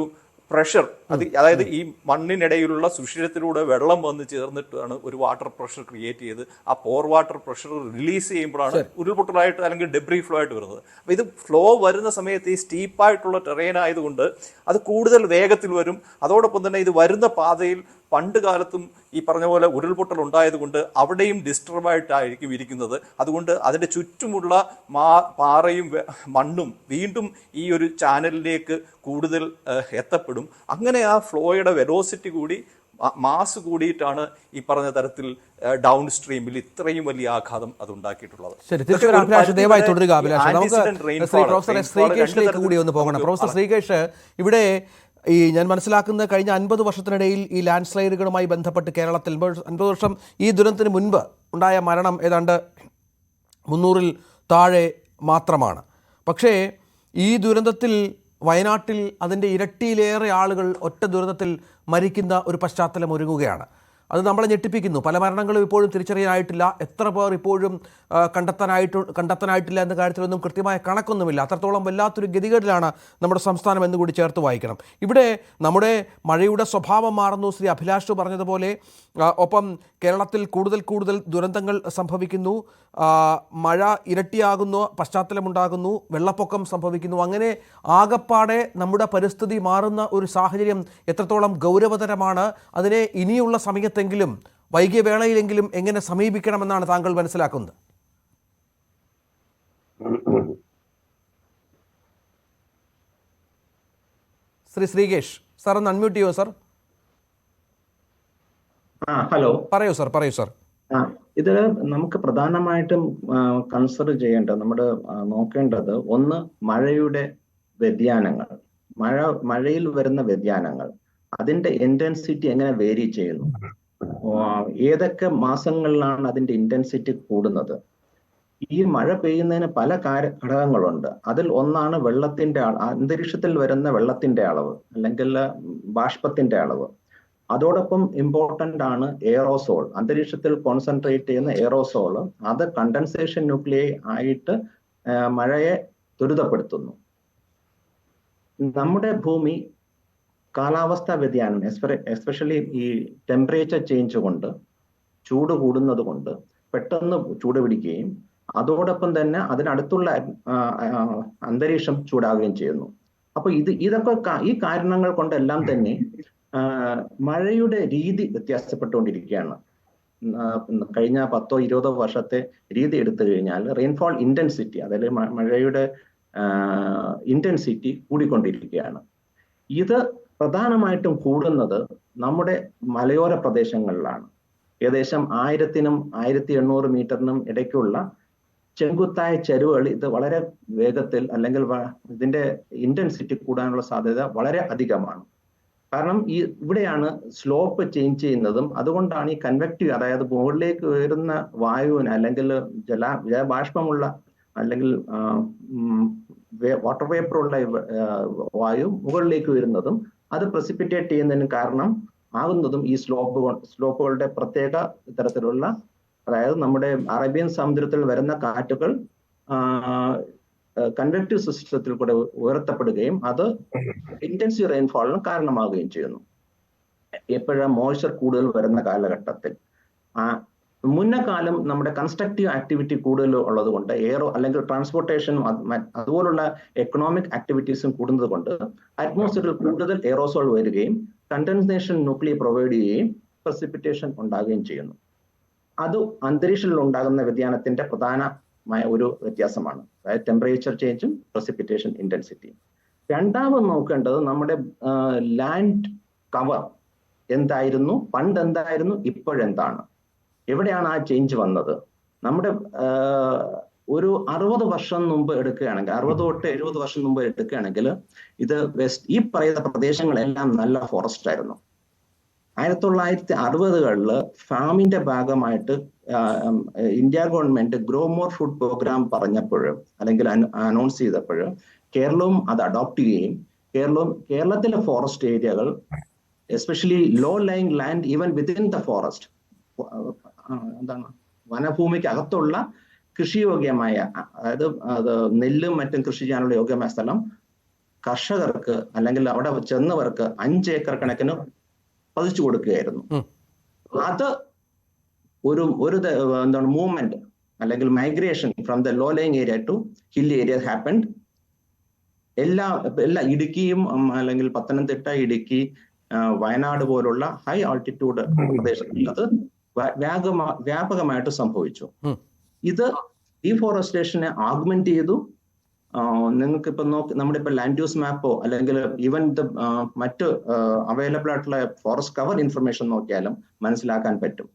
പ്രഷർ, അതായത് ഈ മണ്ണിനിടയിലുള്ള സുഷിരത്തിലൂടെ വെള്ളം വന്ന് ചേർന്നിട്ടാണ് ഒരു വാട്ടർ പ്രഷർ ക്രിയേറ്റ് ചെയ്ത് ആ പോർ വാട്ടർ പ്രഷർ റിലീസ് ചെയ്യുമ്പോഴാണ് ഉരുൾപൊട്ടലായിട്ട് അല്ലെങ്കിൽ ഡെബ്രി ഫ്ലോ ആയിട്ട് വരുന്നത്. അപ്പോൾ ഇത് ഫ്ലോ വരുന്ന സമയത്ത് ഈ സ്റ്റീപ്പായിട്ടുള്ള ടെറേൻ ആയതുകൊണ്ട് അത് കൂടുതൽ വേഗത്തിൽ വരും. അതോടൊപ്പം തന്നെ ഇത് വരുന്ന പാതയിൽ പണ്ട് കാലത്തും ഈ പറഞ്ഞ പോലെ ഉരുൾപൊട്ടൽ ഉണ്ടായതുകൊണ്ട് അവിടെയും ഡിസ്റ്റർബായിട്ടായിരിക്കും ഇരിക്കുന്നത്. അതുകൊണ്ട് അതിൻ്റെ ചുറ്റുമുള്ള പാറയും മണ്ണും വീണ്ടും ഈ ഒരു ചാനലിലേക്ക് കൂടുതൽ എത്തപ്പെടും. അങ്ങനെ ആ ഫ്ലോയുടെ വെലോസിറ്റി കൂടി മാസ് കൂടിയിട്ടാണ് ഈ പറഞ്ഞ തരത്തിൽ ഡൗൺ സ്ട്രീമിൽ ഇത്രയും വലിയ ആഘാതം അത് ഉണ്ടാക്കിയിട്ടുള്ളത്. ദയവായി തുടരുക അഭിലാഷ്. നമുക്ക് പ്രൊഫസർ ശ്രീകേഷിലേക്ക് കൂടി ഒന്ന് പോകണം. പ്രൊഫസർ ശ്രീകേഷ്, ഇവിടെ ഞാൻ മനസ്സിലാക്കുന്ന കഴിഞ്ഞ 50 വർഷത്തിനിടയിൽ ഈ ലാൻഡ് സ്ലൈഡുകളുമായി ബന്ധപ്പെട്ട് കേരളത്തിൽ 50 വർഷം ഈ ദുരന്തത്തിന് മുൻപ് ഉണ്ടായ മരണം ഏതാണ്ട് 300-ൽ താഴെ മാത്രമാണ്. പക്ഷേ ഈ ദുരന്തത്തിൽ വയനാട്ടിൽ അതിൻ്റെ ഇരട്ടിയിലേറെ ആളുകൾ ഒറ്റ ദുരന്തത്തിൽ മരിക്കുന്ന ഒരു പശ്ചാത്തലം ഒരുങ്ങുകയാണ്. അത് നമ്മളെ ഞെട്ടിപ്പിക്കുന്നു. പല മരണങ്ങളും ഇപ്പോഴും തിരിച്ചറിയാനായിട്ടില്ല. എത്ര പേർ ഇപ്പോഴും കണ്ടെത്താനായിട്ടില്ല എന്ന കാര്യത്തിലൊന്നും കൃത്യമായ കണക്കൊന്നുമില്ല. അത്രത്തോളം വല്ലാത്തൊരു ഗതികേടിലാണ് നമ്മുടെ സംസ്ഥാനം എന്നുകൂടി ചേർത്ത് വായിക്കണം. ഇവിടെ നമ്മുടെ മഴയുടെ സ്വഭാവം മാറുന്നു, ശ്രീ അഭിലാഷ് പറഞ്ഞതുപോലെ. ഒപ്പം കേരളത്തിൽ കൂടുതൽ ദുരന്തങ്ങൾ സംഭവിക്കുന്നു. മഴ ഇരട്ടിയാകുന്നു, പശ്ചാത്തലമുണ്ടാകുന്നു, വെള്ളപ്പൊക്കം സംഭവിക്കുന്നു. അങ്ങനെ ആകപ്പാടെ നമ്മുടെ പരിസ്ഥിതി മാറുന്ന ഒരു സാഹചര്യം എത്രത്തോളം ഗൗരവതരമാണ്, അതിനെ ഇനിയുള്ള സമയത്തെങ്കിലും വൈകിയ വേളയിലെങ്കിലും എങ്ങനെ സമീപിക്കണമെന്നാണ് താങ്കൾ മനസ്സിലാക്കുന്നത്? ശ്രീ ശ്രീകേഷ് സാർ ഒന്ന് അൺമ്യൂട്ട് ചെയ്യോ സർ? ഹലോ, പറയൂ സർ. ഇത് നമുക്ക് പ്രധാനമായിട്ടും കൺസിഡർ ചെയ്യേണ്ടത്, നമ്മുടെ നോക്കേണ്ടത് ഒന്ന് മഴയുടെ വ്യതിയാനങ്ങൾ, മഴയിൽ വരുന്ന വ്യതിയാനങ്ങൾ, അതിന്റെ ഇന്റൻസിറ്റി എങ്ങനെ വേരി ചെയ്യുന്നു, ഏതൊക്കെ മാസങ്ങളിലാണ് അതിന്റെ ഇന്റൻസിറ്റി കൂടുന്നത്. ഈ മഴ പെയ്യുന്നതിന് പല ഘടകങ്ങളുണ്ട്. അതിൽ ഒന്നാണ് വെള്ളത്തിന്റെ അന്തരീക്ഷത്തിൽ വരുന്ന വെള്ളത്തിന്റെ അളവ് അല്ലെങ്കിൽ ബാഷ്പത്തിന്റെ അളവ്. അതോടൊപ്പം ഇമ്പോർട്ടൻ്റ് ആണ് എയറോസോൾ, അന്തരീക്ഷത്തിൽ കോൺസെൻട്രേറ്റ് ചെയ്യുന്ന എയറോസോൾ. അത് കണ്ടൻസേഷൻ ന്യൂക്ലിയൈ ആയിട്ട് മഴയെ ത്വരിതപ്പെടുത്തുന്നു. നമ്മുടെ ഭൂമി കാലാവസ്ഥാ വ്യതിയാനം, എസ്പെഷ്യലി ഈ ടെമ്പറേച്ചർ ചേഞ്ച് കൊണ്ട്, ചൂട് കൂടുന്നത് കൊണ്ട് പെട്ടെന്ന് ചൂട് പിടിക്കുകയും അതോടൊപ്പം തന്നെ അതിനടുത്തുള്ള അന്തരീക്ഷം ചൂടാകുകയും ചെയ്യുന്നു. അപ്പൊ ഇതൊക്കെ ഈ കാരണങ്ങൾ കൊണ്ടെല്ലാം തന്നെ മഴയുടെ രീതി വ്യത്യാസപ്പെട്ടുകൊണ്ടിരിക്കുകയാണ്. കഴിഞ്ഞ 10-20 വർഷത്തെ രീതി എടുത്തു കഴിഞ്ഞാൽ റെയിൻഫോൾ ഇന്റൻസിറ്റി, അതായത് മഴയുടെ ഇന്റൻസിറ്റി കൂടിക്കൊണ്ടിരിക്കുകയാണ്. ഇത് പ്രധാനമായിട്ടും കൂടുന്നത് നമ്മുടെ മലയോര പ്രദേശങ്ങളിലാണ്. ഏകദേശം 1000-നും 1800 മീറ്ററിനും ഇടയ്ക്കുള്ള ചെങ്കുത്തായ ചരിവുകൾ ഇത് വളരെ വേഗത്തിൽ അല്ലെങ്കിൽ ഇതിന്റെ ഇന്റൻസിറ്റി കൂടാനുള്ള സാധ്യത വളരെ അധികമാണ്. കാരണം ഇവിടെയാണ് സ്ലോപ്പ് ചേഞ്ച് ചെയ്യുന്നതും. അതുകൊണ്ടാണ് ഈ കൺവെക്റ്റീവ്, അതായത് മുകളിലേക്ക് ഉയരുന്ന വായുവിന് അല്ലെങ്കിൽ ജലബാഷ്പമുള്ള അല്ലെങ്കിൽ വാട്ടർ വേപ്പറുള്ള വായു മുകളിലേക്ക് വരുന്നതും അത് പ്രസിപ്പിറ്റേറ്റ് ചെയ്യുന്നതിന് കാരണം ആകുന്നതും ഈ സ്ലോപ്പുകളുടെ പ്രത്യേക തരത്തിലുള്ള, അതായത് നമ്മുടെ അറേബ്യൻ സമുദ്രത്തിൽ വരുന്ന കാറ്റുകൾ കൺവെക്റ്റീവ് സിസ്റ്റത്തിൽ കൂടെ ഉയർത്തപ്പെടുകയും അത് ഇന്റൻസീവ് റെയിൻഫോളിന് കാരണമാവുകയും ചെയ്യുന്നു. എപ്പോഴും മോയ്സ്ചർ കൂടുതൽ വരുന്ന കാലഘട്ടത്തിൽ. മുന്നകാലം നമ്മുടെ കൺസ്ട്രക്റ്റീവ് ആക്ടിവിറ്റി കൂടുതൽ ഉള്ളത് കൊണ്ട്, അല്ലെങ്കിൽ ട്രാൻസ്പോർട്ടേഷനും അതുപോലുള്ള എക്കണോമിക് ആക്ടിവിറ്റീസും കൂടുന്നത് കൊണ്ട് അറ്റ്മോസ്ഫിയറിൽ കൂടുതൽ എയറോസോൾ വരികയും കണ്ടൻസേഷൻ ന്യൂക്ലിയർ പ്രൊവൈഡ് ചെയ്യുകയും പ്രസിപ്പിറ്റേഷൻ ഉണ്ടാകുകയും ചെയ്യുന്നു. അത് അന്തരീക്ഷത്തിൽ ഉണ്ടാകുന്ന വ്യതിയാനത്തിന്റെ പ്രധാനമായ ഒരു വ്യത്യാസമാണ്, അതായത് ടെമ്പറേച്ചർ ചേഞ്ചും പ്രസിപ്പിറ്റേഷൻ ഇന്റൻസിറ്റിയും. രണ്ടാമത് നോക്കേണ്ടത് നമ്മുടെ ലാൻഡ് കവർ എന്തായിരുന്നു, പണ്ട് എന്തായിരുന്നു, ഇപ്പോഴെന്താണ്, എവിടെയാണ് ആ ചേഞ്ച് വന്നത്. നമ്മുടെ ഒരു 60 വർഷം മുമ്പ് എടുക്കുകയാണെങ്കിൽ, 60 തൊട്ട് 70 വർഷം മുമ്പ് എടുക്കുകയാണെങ്കിൽ ഇത് ഈ പറയുന്ന പ്രദേശങ്ങളെല്ലാം നല്ല ഫോറസ്റ്റ് ആയിരുന്നു. 1960കളിൽ ഫാമിന്റെ ഭാഗമായിട്ട് India government grow more food programme പറഞ്ഞപ്പോഴും അല്ലെങ്കിൽ അനൗൺസ് ചെയ്തപ്പോഴും കേരളവും അത് അഡോപ്റ്റ് ചെയ്യുകയും കേരളത്തിലെ ഫോറസ്റ്റ് ഏരിയകൾ, especially low lying land even within the forest, എന്താണ് വനഭൂമിക്ക് അകത്തുള്ള കൃഷിയോഗ്യമായ, അതായത് നെല്ലും മറ്റും കൃഷി ചെയ്യാനുള്ള യോഗ്യമായ സ്ഥലം കർഷകർക്ക് അല്ലെങ്കിൽ അവിടെ ചെന്നവർക്ക് 5 ഏക്കർ കണക്കിന് പതിച്ചു കൊടുക്കുകയായിരുന്നു. അത് എന്താണ് മൂവ്മെന്റ് അല്ലെങ്കിൽ migration from the low lying area to hill area happened. എല്ലാ ഇടുക്കിയും അല്ലെങ്കിൽ പത്തനംതിട്ട, ഇടുക്കി, വയനാട് പോലുള്ള ഹൈ ആൾട്ടിറ്റ്യൂഡ് പ്രദേശങ്ങളിൽ അത് വ്യാപകമായിട്ട് സംഭവിച്ചു. ഇത് ഡീഫോറസ്റ്റേഷനെ ആഗ്മെന്റ് ചെയ്തു. നിങ്ങൾക്ക് ഇപ്പൊ നമ്മുടെ ഇപ്പൊ ലാൻഡ് യൂസ് മാപ്പോ അല്ലെങ്കിൽ ഈവൻ മറ്റ് അവൈലബിൾ ആയിട്ടുള്ള ഫോറസ്റ്റ് കവർ ഇൻഫർമേഷൻ നോക്കിയാലും മനസ്സിലാക്കാൻ പറ്റും.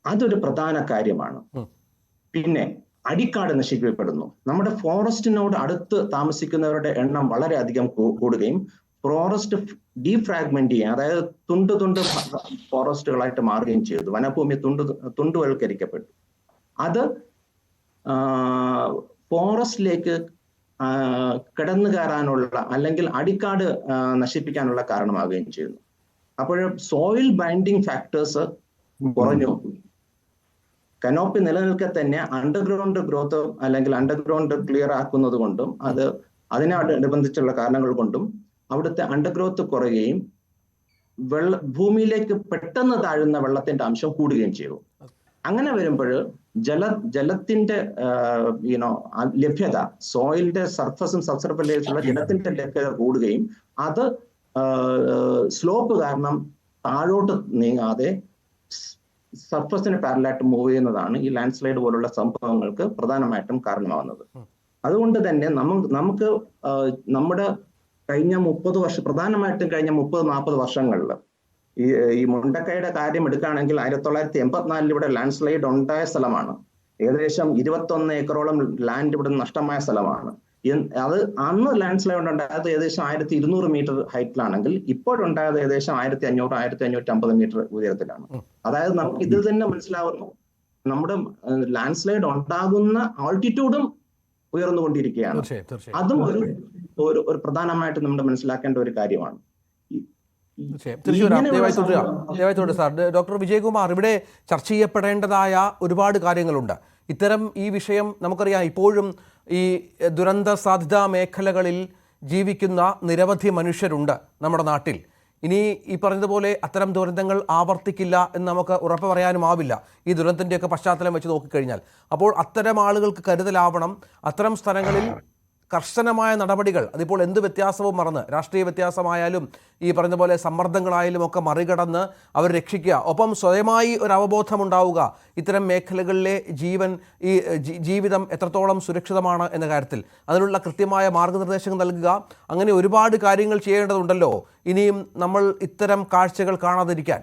അതൊരു പ്രധാന കാര്യമാണ്. പിന്നെ അടിക്കാട് നശിക്കപ്പെടുന്നു. നമ്മുടെ ഫോറസ്റ്റിനോട് അടുത്ത് താമസിക്കുന്നവരുടെ എണ്ണം വളരെയധികം കൂടുകയും ഫോറസ്റ്റ് ഡീഫ്രാഗ്മെന്റ് ചെയ്യുക, അതായത് തുണ്ട് ഫോറസ്റ്റുകളായിട്ട് മാറുകയും ചെയ്തു. വനഭൂമി തുണ്ടുവൽക്കരിക്കപ്പെട്ടു. അത് ഫോറസ്റ്റിലേക്ക് കിടന്നു കയറാനുള്ള അല്ലെങ്കിൽ അടിക്കാട് നശിപ്പിക്കാനുള്ള കാരണമാവുകയും ചെയ്യുന്നു. അപ്പോൾ സോയിൽ ബൈൻഡിങ് ഫാക്ടേഴ്സ് കുറഞ്ഞു. കനോപ്പി നിലനിൽക്കെ തന്നെ അണ്ടർഗ്രൗണ്ട് ഗ്രോത്ത് അല്ലെങ്കിൽ അണ്ടർഗ്രൗണ്ട് ക്ലിയർ ആക്കുന്നത് കൊണ്ടും അതിനോടനുബന്ധിച്ചുള്ള കാരണങ്ങൾ കൊണ്ടും അവിടുത്തെ അണ്ടർഗ്രോത്ത് കുറയുകയും ഭൂമിയിലേക്ക് പെട്ടെന്ന് താഴുന്ന വെള്ളത്തിന്റെ അംശം കൂടുകയും ചെയ്തു. അങ്ങനെ വരുമ്പോൾ ജലത്തിന്റെ ലഭ്യത, സോയിലിന്റെ സർഫസും സബ്സർഫേസുള്ള ജലത്തിന്റെ ലഭ്യത കൂടുകയും അത് സ്ലോപ്പ് കാരണം താഴോട്ട് നീങ്ങാതെ സർഫസിന് പാരലായിട്ട് മൂവ് ചെയ്യുന്നതാണ് ഈ ലാൻഡ് സ്ലൈഡ് പോലുള്ള സംഭവങ്ങൾക്ക് പ്രധാനമായിട്ടും കാരണമാകുന്നത്. അതുകൊണ്ട് തന്നെ നമുക്ക് നമ്മുടെ കഴിഞ്ഞ 30 വർഷം, പ്രധാനമായിട്ടും കഴിഞ്ഞ 30-40 വർഷങ്ങളിൽ ഈ മുണ്ടക്കയുടെ കാര്യം എടുക്കുകയാണെങ്കിൽ 1984 ഇവിടെ ലാൻഡ് സ്ലൈഡ് ഉണ്ടായ സ്ഥലമാണ്. ഏകദേശം 21 ഏക്കറോളം ലാൻഡ് ഇവിടെ നഷ്ടമായ സ്ഥലമാണ്. അത് അന്ന് ലാൻഡ് സ്ലൈഡ് ഉണ്ടായത് ഏകദേശം 1200 മീറ്റർ ഹൈറ്റിലാണെങ്കിൽ ഇപ്പോഴുണ്ടായത് ഏകദേശം 1500-1550 മീറ്റർ ഉയരത്തിലാണ്. അതായത് നമുക്ക് ഇതിൽ തന്നെ മനസ്സിലാവുന്നു നമ്മുടെ ലാൻഡ് സ്ലൈഡ് ഉണ്ടാകുന്ന ആൾട്ടിറ്റ്യൂഡും ഉയർന്നുകൊണ്ടിരിക്കുകയാണ്. അതും ഒരു പ്രധാനമായിട്ട് നമ്മൾ മനസ്സിലാക്കേണ്ട ഒരു കാര്യമാണ്. ഡോക്ടർ വിജയകുമാർ, ഇവിടെ ചർച്ച ചെയ്യപ്പെടേണ്ടതായ ഒരുപാട് കാര്യങ്ങളുണ്ട്. ഇത്തരം ഈ വിഷയം നമുക്കറിയാം, ഇപ്പോഴും ഈ ദുരന്ത സാധ്യതാ മേഖലകളിൽ ജീവിക്കുന്ന നിരവധി മനുഷ്യരുണ്ട് നമ്മുടെ നാട്ടിൽ. ഇനി ഈ പറഞ്ഞതുപോലെ അത്തരം ദുരന്തങ്ങൾ ആവർത്തിക്കില്ല എന്ന് നമുക്ക് ഉറപ്പ് പറയാനും ആവില്ല, ഈ ദുരന്തത്തിൻ്റെയൊക്കെ പശ്ചാത്തലം വെച്ച് നോക്കിക്കഴിഞ്ഞാൽ. അപ്പോൾ അത്തരം ആളുകൾക്ക് കരുതലാവണം. അത്തരം സ്ഥലങ്ങളിൽ കർശനമായ നടപടികൾ, അതിപ്പോൾ എന്ത് വ്യത്യാസവും മറന്ന്, രാഷ്ട്രീയ വ്യത്യാസമായാലും ഈ പറഞ്ഞ പോലെ സമ്മർദ്ദങ്ങളായാലും ഒക്കെ മറികടന്ന് അവർ രക്ഷിക്കുക. ഒപ്പം സ്വയമായി ഒരു അവബോധം ഉണ്ടാവുക, ഇത്തരം മേഖലകളിലെ ജീവിതം എത്രത്തോളം സുരക്ഷിതമാണ് എന്ന കാര്യത്തിൽ അതിനുള്ള കൃത്യമായ മാർഗനിർദ്ദേശങ്ങൾ നൽകുക. അങ്ങനെ ഒരുപാട് കാര്യങ്ങൾ ചെയ്യേണ്ടതുണ്ടല്ലോ ഇനിയും നമ്മൾ ഇത്തരം കാഴ്ചകൾ കാണാതിരിക്കാൻ.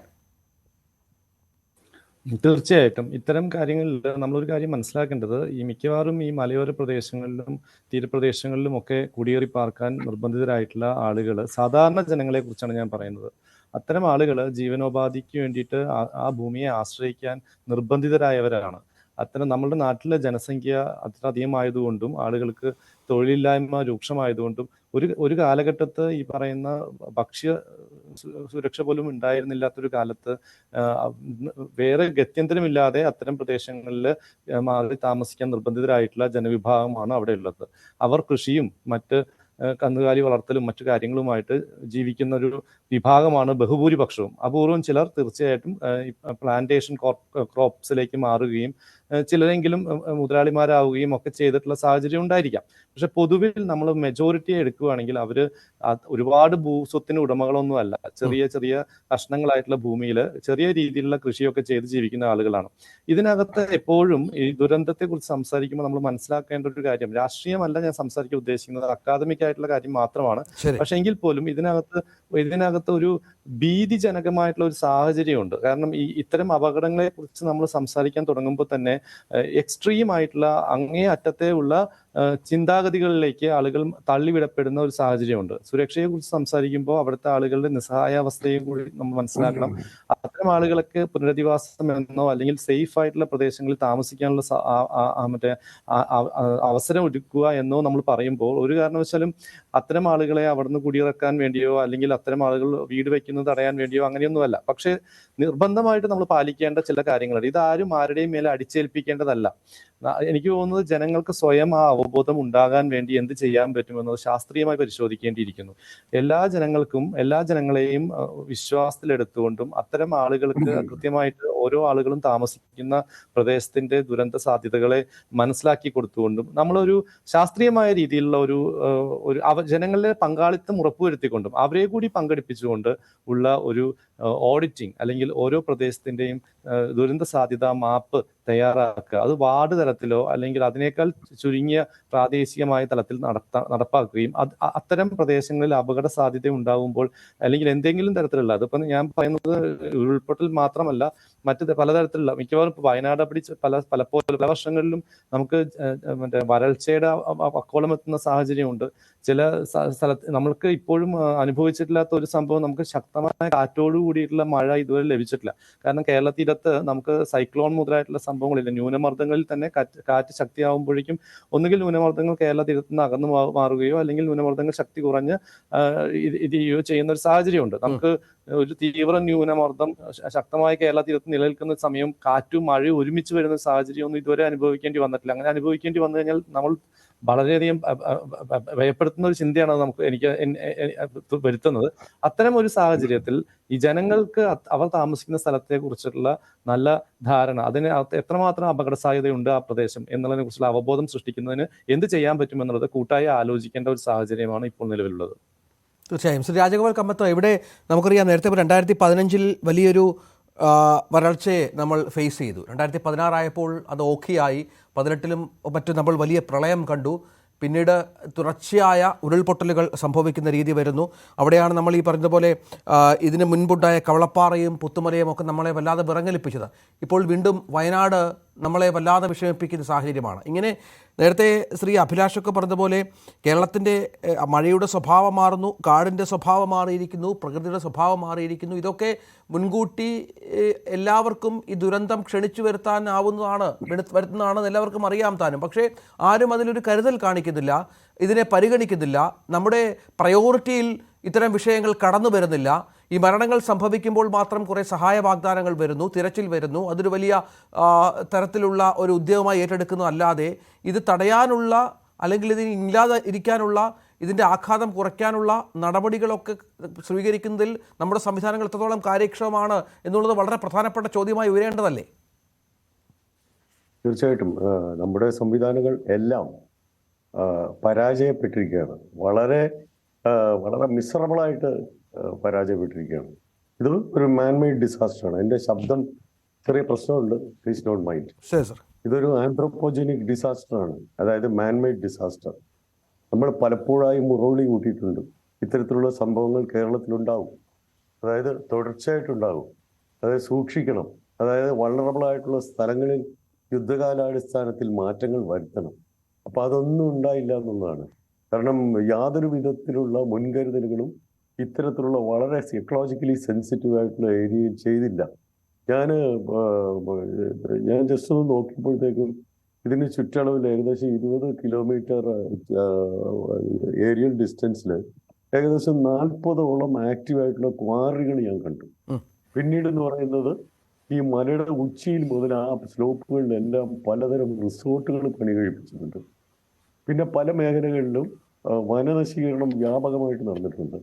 തീർച്ചയായിട്ടും ഇത്തരം കാര്യങ്ങളിൽ നമ്മളൊരു കാര്യം മനസ്സിലാക്കേണ്ടത്, ഈ മിക്കവാറും ഈ മലയോര പ്രദേശങ്ങളിലും തീരപ്രദേശങ്ങളിലും ഒക്കെ കുടിയേറി പാർക്കാൻ നിർബന്ധിതരായിട്ടുള്ള ആളുകൾ, സാധാരണ ജനങ്ങളെ കുറിച്ചാണ് ഞാൻ പറയുന്നത്. അത്തരം ആളുകൾ ജീവനോപാധിക്ക് വേണ്ടിയിട്ട് ആ ഭൂമിയെ ആശ്രയിക്കാൻ നിർബന്ധിതരായവരാണ്. നമ്മളുടെ നാട്ടിലെ ജനസംഖ്യ അത്ര അധികമായതുകൊണ്ടും ആളുകൾക്ക് തൊഴിലില്ലായ്മ രൂക്ഷമായതുകൊണ്ടും ഒരു കാലഘട്ടത്ത് ഈ പറയുന്ന ഭക്ഷ്യ സുരക്ഷ പോലും ഉണ്ടായിരുന്നില്ലാത്തൊരു കാലത്ത് വേറെ ഗത്യന്തരമില്ലാതെ അത്തരം പ്രദേശങ്ങളിൽ മാറി താമസിക്കാൻ നിർബന്ധിതരായിട്ടുള്ള ജനവിഭാഗമാണ് അവിടെ ഉള്ളത്. അവർ കൃഷിയും മറ്റ് കന്നുകാലി വളർത്തലും മറ്റു കാര്യങ്ങളുമായിട്ട് ജീവിക്കുന്ന ഒരു വിഭാഗമാണ് ബഹുഭൂരിപക്ഷവും. അപൂർവം ചിലർ തീർച്ചയായിട്ടും പ്ലാന്റേഷൻ ക്രോപ്സിലേക്ക് മാറുകയും ചിലരെങ്കിലും മുതലാളിമാരാവുകയും ഒക്കെ ചെയ്തിട്ടുള്ള സാഹചര്യം ഉണ്ടായിരിക്കാം. പക്ഷെ പൊതുവിൽ നമ്മൾ മെജോറിറ്റിയെ എടുക്കുകയാണെങ്കിൽ അവർ ഒരുപാട് ഭൂസ്വത്തിന് ഉടമകളൊന്നുമല്ല. ചെറിയ ചെറിയ കഷ്ണങ്ങളായിട്ടുള്ള ഭൂമിയിൽ ചെറിയ രീതിയിലുള്ള കൃഷിയൊക്കെ ചെയ്ത് ജീവിക്കുന്ന ആളുകളാണ്. ഇതിനകത്ത് എപ്പോഴും ഈ ദുരന്തത്തെ കുറിച്ച് സംസാരിക്കുമ്പോൾ നമ്മൾ മനസ്സിലാക്കേണ്ട ഒരു കാര്യം, രാഷ്ട്രീയമല്ല ഞാൻ സംസാരിക്കാൻ ഉദ്ദേശിക്കുന്നത്, അക്കാദമിക് ആയിട്ടുള്ള കാര്യം മാത്രമാണ്. പക്ഷെ എങ്കിൽ പോലും ഇതിനകത്ത് ഒരു ഭീതിജനകമായിട്ടുള്ള ഒരു സാഹചര്യമുണ്ട്. കാരണം ഇത്തരം അപകടങ്ങളെ കുറിച്ച് നമ്മൾ സംസാരിക്കാൻ തുടങ്ങുമ്പോൾ തന്നെ എക്സ്ട്രീം ആയിട്ടുള്ള അങ്ങേ അറ്റത്തെ ഉള്ള ചിന്താഗതികളിലേക്ക് ആളുകൾ തള്ളിവിടപ്പെടുന്ന ഒരു സാഹചര്യമുണ്ട്. സുരക്ഷയെ കുറിച്ച് സംസാരിക്കുമ്പോൾ അവിടുത്തെ ആളുകളുടെ നിസ്സഹായാവസ്ഥയും കൂടി നമ്മൾ മനസ്സിലാക്കണം. അത്തരം ആളുകളൊക്കെ പുനരധിവാസം എന്നോ അല്ലെങ്കിൽ സേഫ് ആയിട്ടുള്ള പ്രദേശങ്ങളിൽ താമസിക്കാനുള്ള അവസരം ഒരുക്കുക എന്നോ നമ്മൾ പറയുമ്പോൾ ഒരു കാരണവശാലും അത്തരം ആളുകളെ അവിടുന്ന് കുടിയിറക്കാൻ വേണ്ടിയോ അല്ലെങ്കിൽ അത്തരം ആളുകൾ വീട് വെക്കുന്നത് തടയാൻ വേണ്ടിയോ അങ്ങനെയൊന്നുമല്ല. പക്ഷെ നിർബന്ധമായിട്ട് നമ്മൾ പാലിക്കേണ്ട ചില കാര്യങ്ങളുണ്ട്. ഇതാരും ആരുടെയും മേലെ അടിച്ചേൽപ്പിക്കേണ്ടതല്ല. എനിക്ക് തോന്നുന്നത് ജനങ്ങൾക്ക് സ്വയം ആ അവബോധം ഉണ്ടാകാൻ വേണ്ടി എന്ത് ചെയ്യാൻ പറ്റുമെന്നത് ശാസ്ത്രീയമായി പരിശോധിക്കേണ്ടിയിരിക്കുന്നു. എല്ലാ ജനങ്ങളെയും വിശ്വാസത്തിലെടുത്തുകൊണ്ടും അത്തരം ആളുകൾക്ക് കൃത്യമായിട്ട് ഓരോ ആളുകളും താമസിക്കുന്ന പ്രദേശത്തിന്റെ ദുരന്ത സാധ്യതകളെ മനസ്സിലാക്കി കൊടുത്തുകൊണ്ടും നമ്മളൊരു ശാസ്ത്രീയമായ രീതിയിലുള്ള ജനങ്ങളിലെ പങ്കാളിത്തം ഉറപ്പുവരുത്തിക്കൊണ്ടും അവരെ കൂടി പങ്കെടുപ്പിച്ചുകൊണ്ട് ഉള്ള ഒരു ഓഡിറ്റിംഗ്, അല്ലെങ്കിൽ ഓരോ പ്രദേശത്തിന്റെയും ദുരന്ത സാധ്യതാ മാപ്പ് തയ്യാറാക്കുക. അത് വാർഡ് തലത്തിലോ അല്ലെങ്കിൽ അതിനേക്കാൾ ചുരുങ്ങിയ പ്രാദേശികമായ തലത്തിൽ നടപ്പാക്കുകയും അത്തരം പ്രദേശങ്ങളിൽ അപകട സാധ്യത ഉണ്ടാകുമ്പോൾ അല്ലെങ്കിൽ എന്തെങ്കിലും തരത്തിലുള്ള, അതിപ്പം ഞാൻ പറയുന്നത് ഉരുൾപൊട്ടൽ മാത്രമല്ല, മറ്റ് പലതരത്തിലുള്ള, മിക്കവാറും ഇപ്പോൾ വയനാട് പിടിച്ച് പല വർഷങ്ങളിലും നമുക്ക് മറ്റേ വരൾച്ചയുടെ അക്കോളം എത്തുന്ന സാഹചര്യമുണ്ട്. ചില സ്ഥലത്ത് നമ്മൾക്ക് ഇപ്പോഴും അനുഭവിച്ചിട്ടില്ലാത്ത ഒരു സംഭവം, നമുക്ക് ശക്തമായ കാറ്റോട് കൂടിയിട്ടുള്ള മഴ ഇതുവരെ ലഭിച്ചിട്ടില്ല. കാരണം കേരള തീരത്ത് നമുക്ക് സൈക്ലോൺ മുതലായിട്ടുള്ള സംഭവങ്ങളില്ല. ന്യൂനമർദ്ദങ്ങളിൽ തന്നെ കാറ്റ് ശക്തിയാവുമ്പോഴേക്കും ഒന്നുകിൽ ന്യൂനമർദ്ദങ്ങൾ കേരള തീരത്ത് നിന്ന് അകന്നു മാറുകയോ അല്ലെങ്കിൽ ന്യൂനമർദ്ദങ്ങൾ ശക്തി കുറഞ്ഞ് ഇത് ചെയ്യുന്ന ഒരു സാഹചര്യമുണ്ട്. നമുക്ക് ഒരു തീവ്ര ന്യൂനമർദ്ദം ശക്തമായ കേരള തീരത്ത് നിലനിൽക്കുന്ന സമയം കാറ്റും മഴയും ഒരുമിച്ച് വരുന്ന സാഹചര്യം ഒന്നും ഇതുവരെ അനുഭവിക്കേണ്ടി വന്നിട്ടില്ല. അങ്ങനെ അനുഭവിക്കേണ്ടി വന്നു കഴിഞ്ഞാൽ നമ്മൾ വളരെയധികം ഭയപ്പെടുത്തുന്ന ഒരു ചിന്തയാണ് എനിക്ക് വരുത്തുന്നത്. അത്തരം ഒരു സാഹചര്യത്തിൽ ഈ ജനങ്ങൾക്ക് അവർ താമസിക്കുന്ന സ്ഥലത്തെ കുറിച്ചിട്ടുള്ള നല്ല ധാരണ, അതിന് എത്രമാത്രം അപകട സാധ്യതയുണ്ട് ആ പ്രദേശം എന്നുള്ളതിനെ കുറിച്ചുള്ള അവബോധം സൃഷ്ടിക്കുന്നതിന് എന്ത് ചെയ്യാൻ പറ്റുമെന്നുള്ളത് കൂട്ടായി ആലോചിക്കേണ്ട ഒരു സാഹചര്യമാണ് ഇപ്പോൾ നിലവിലുള്ളത്. തീർച്ചയായും. ശ്രീ രാജഗോപാൽ കമ്മത്തോ, ഇവിടെ നമുക്കറിയാം നേരത്തെ 2015 വലിയൊരു വരൾച്ചയെ നമ്മൾ ഫേസ് ചെയ്തു. 2016 ആയപ്പോൾ അത് ഓക്കെയായി. 18 മറ്റും നമ്മൾ വലിയ പ്രളയം കണ്ടു. പിന്നീട് തുടർച്ചയായ ഉരുൾപൊട്ടലുകൾ സംഭവിക്കുന്ന രീതി വരുന്നു. അവിടെയാണ് നമ്മൾ ഈ പറഞ്ഞതുപോലെ ഇതിന് മുൻപുണ്ടായ കവളപ്പാറയും പുത്തുമലയും ഒക്കെ നമ്മളെ വല്ലാതെ വിറങ്ങലിപ്പിച്ചത്. ഇപ്പോൾ വീണ്ടും വയനാട് നമ്മളെ വല്ലാതെ വിഷമിപ്പിക്കുന്ന സാഹചര്യമാണ്. ഇങ്ങനെ നേരത്തെ ശ്രീ അഭിലാഷൊക്കെ പറഞ്ഞതുപോലെ കേരളത്തിൻ്റെ മഴയുടെ സ്വഭാവം മാറുന്നു, കാടിൻ്റെ സ്വഭാവം മാറിയിരിക്കുന്നു, പ്രകൃതിയുടെ സ്വഭാവം മാറിയിരിക്കുന്നു. ഇതൊക്കെ മുൻകൂട്ടി എല്ലാവർക്കും ഈ ദുരന്തം ക്ഷണിച്ചു വരുത്തുന്നതാണെന്ന് എല്ലാവർക്കും അറിയാം താനും. പക്ഷേ ആരും അതിലൊരു കരുതൽ കാണിക്കുന്നില്ല, ഇതിനെ പരിഗണിക്കുന്നില്ല. നമ്മുടെ പ്രയോറിറ്റിയിൽ ഇത്തരം വിഷയങ്ങൾ കടന്നു വരുന്നില്ല. ഈ മരണങ്ങൾ സംഭവിക്കുമ്പോൾ മാത്രം കുറേ സഹായ വാഗ്ദാനങ്ങൾ വരുന്നു, തിരച്ചിൽ വരുന്നു, അതൊരു വലിയ തരത്തിലുള്ള ഒരു ഉദ്യോഗമായി ഏറ്റെടുക്കുന്നു. അല്ലാതെ ഇത് തടയാനുള്ള അല്ലെങ്കിൽ ഇതിന് ഇല്ലാതെ ഇരിക്കാനുള്ള, ഇതിൻ്റെ ആഘാതം കുറയ്ക്കാനുള്ള നടപടികളൊക്കെ സ്വീകരിക്കുന്നതിൽ നമ്മുടെ സംവിധാനങ്ങൾ എത്രത്തോളം കാര്യക്ഷമമാണ് എന്നുള്ളത് വളരെ പ്രധാനപ്പെട്ട ചോദ്യമായി ഉയരേണ്ടതല്ലേ? തീർച്ചയായിട്ടും നമ്മുടെ സംവിധാനങ്ങൾ എല്ലാം പരാജയപ്പെട്ടിരിക്കുകയാണ്. വളരെ മിസറബിളായിട്ട് പരാജയപ്പെട്ടിരിക്കുകയാണ്. ഇത് ഒരു മാൻമെയ്ഡ് ഡിസാസ്റ്ററാണ്. എൻ്റെ ശബ്ദം ചെറിയ പ്രശ്നമുണ്ട്, പ്ലീസ് ഡോണ്ട് മൈൻഡ്. ഇതൊരു ആന്ത്രോപോജനിക് ഡിസാസ്റ്ററാണ്, അതായത് മാൻമെയ്ഡ് ഡിസാസ്റ്റർ. നമ്മൾ പലപ്പോഴായി മുറവിളി കൂട്ടിയിട്ടുണ്ട്. ഇത്തരത്തിലുള്ള സംഭവങ്ങൾ കേരളത്തിലുണ്ടാവും, അതായത് തുടർച്ചയായിട്ടുണ്ടാകും. അതായത് സൂക്ഷിക്കണം, അതായത് വൾണറബിളായിട്ടുള്ള സ്ഥലങ്ങളിൽ യുദ്ധകാലാടിസ്ഥാനത്തിൽ മാറ്റങ്ങൾ വരുത്തണം. അപ്പോൾ അതൊന്നും ഉണ്ടായില്ല എന്നുള്ളതാണ്. കാരണം യാതൊരു വിധത്തിലുള്ള മുൻകരുതലുകളും ഇത്തരത്തിലുള്ള വളരെ സൈക്കോളജിക്കലി സെൻസിറ്റീവ് ആയിട്ടുള്ള ഏരിയയിൽ ചെയ്തില്ല. ഞാൻ ജസ്റ്റ് ഒന്ന് നോക്കിയപ്പോഴത്തേക്കും ഇതിന് ചുറ്റളവിൽ ഏകദേശം 20 കിലോമീറ്റർ ഏരിയൽ ഡിസ്റ്റൻസിൽ ഏകദേശം 40ഓളം ആക്റ്റീവായിട്ടുള്ള ക്വാറികൾ ഞാൻ കണ്ടു. പിന്നീട് എന്ന് പറയുന്നത് ഈ മലയുടെ ഉച്ചിയിൽ മുതൽ ആ സ്ലോപ്പുകളിലെല്ലാം പലതരം റിസോർട്ടുകൾ പണി കഴിപ്പിച്ചിട്ടുണ്ട്. പിന്നെ പല മേഖലകളിലും വനനശീകരണം വ്യാപകമായിട്ട് നടന്നിട്ടുണ്ട്.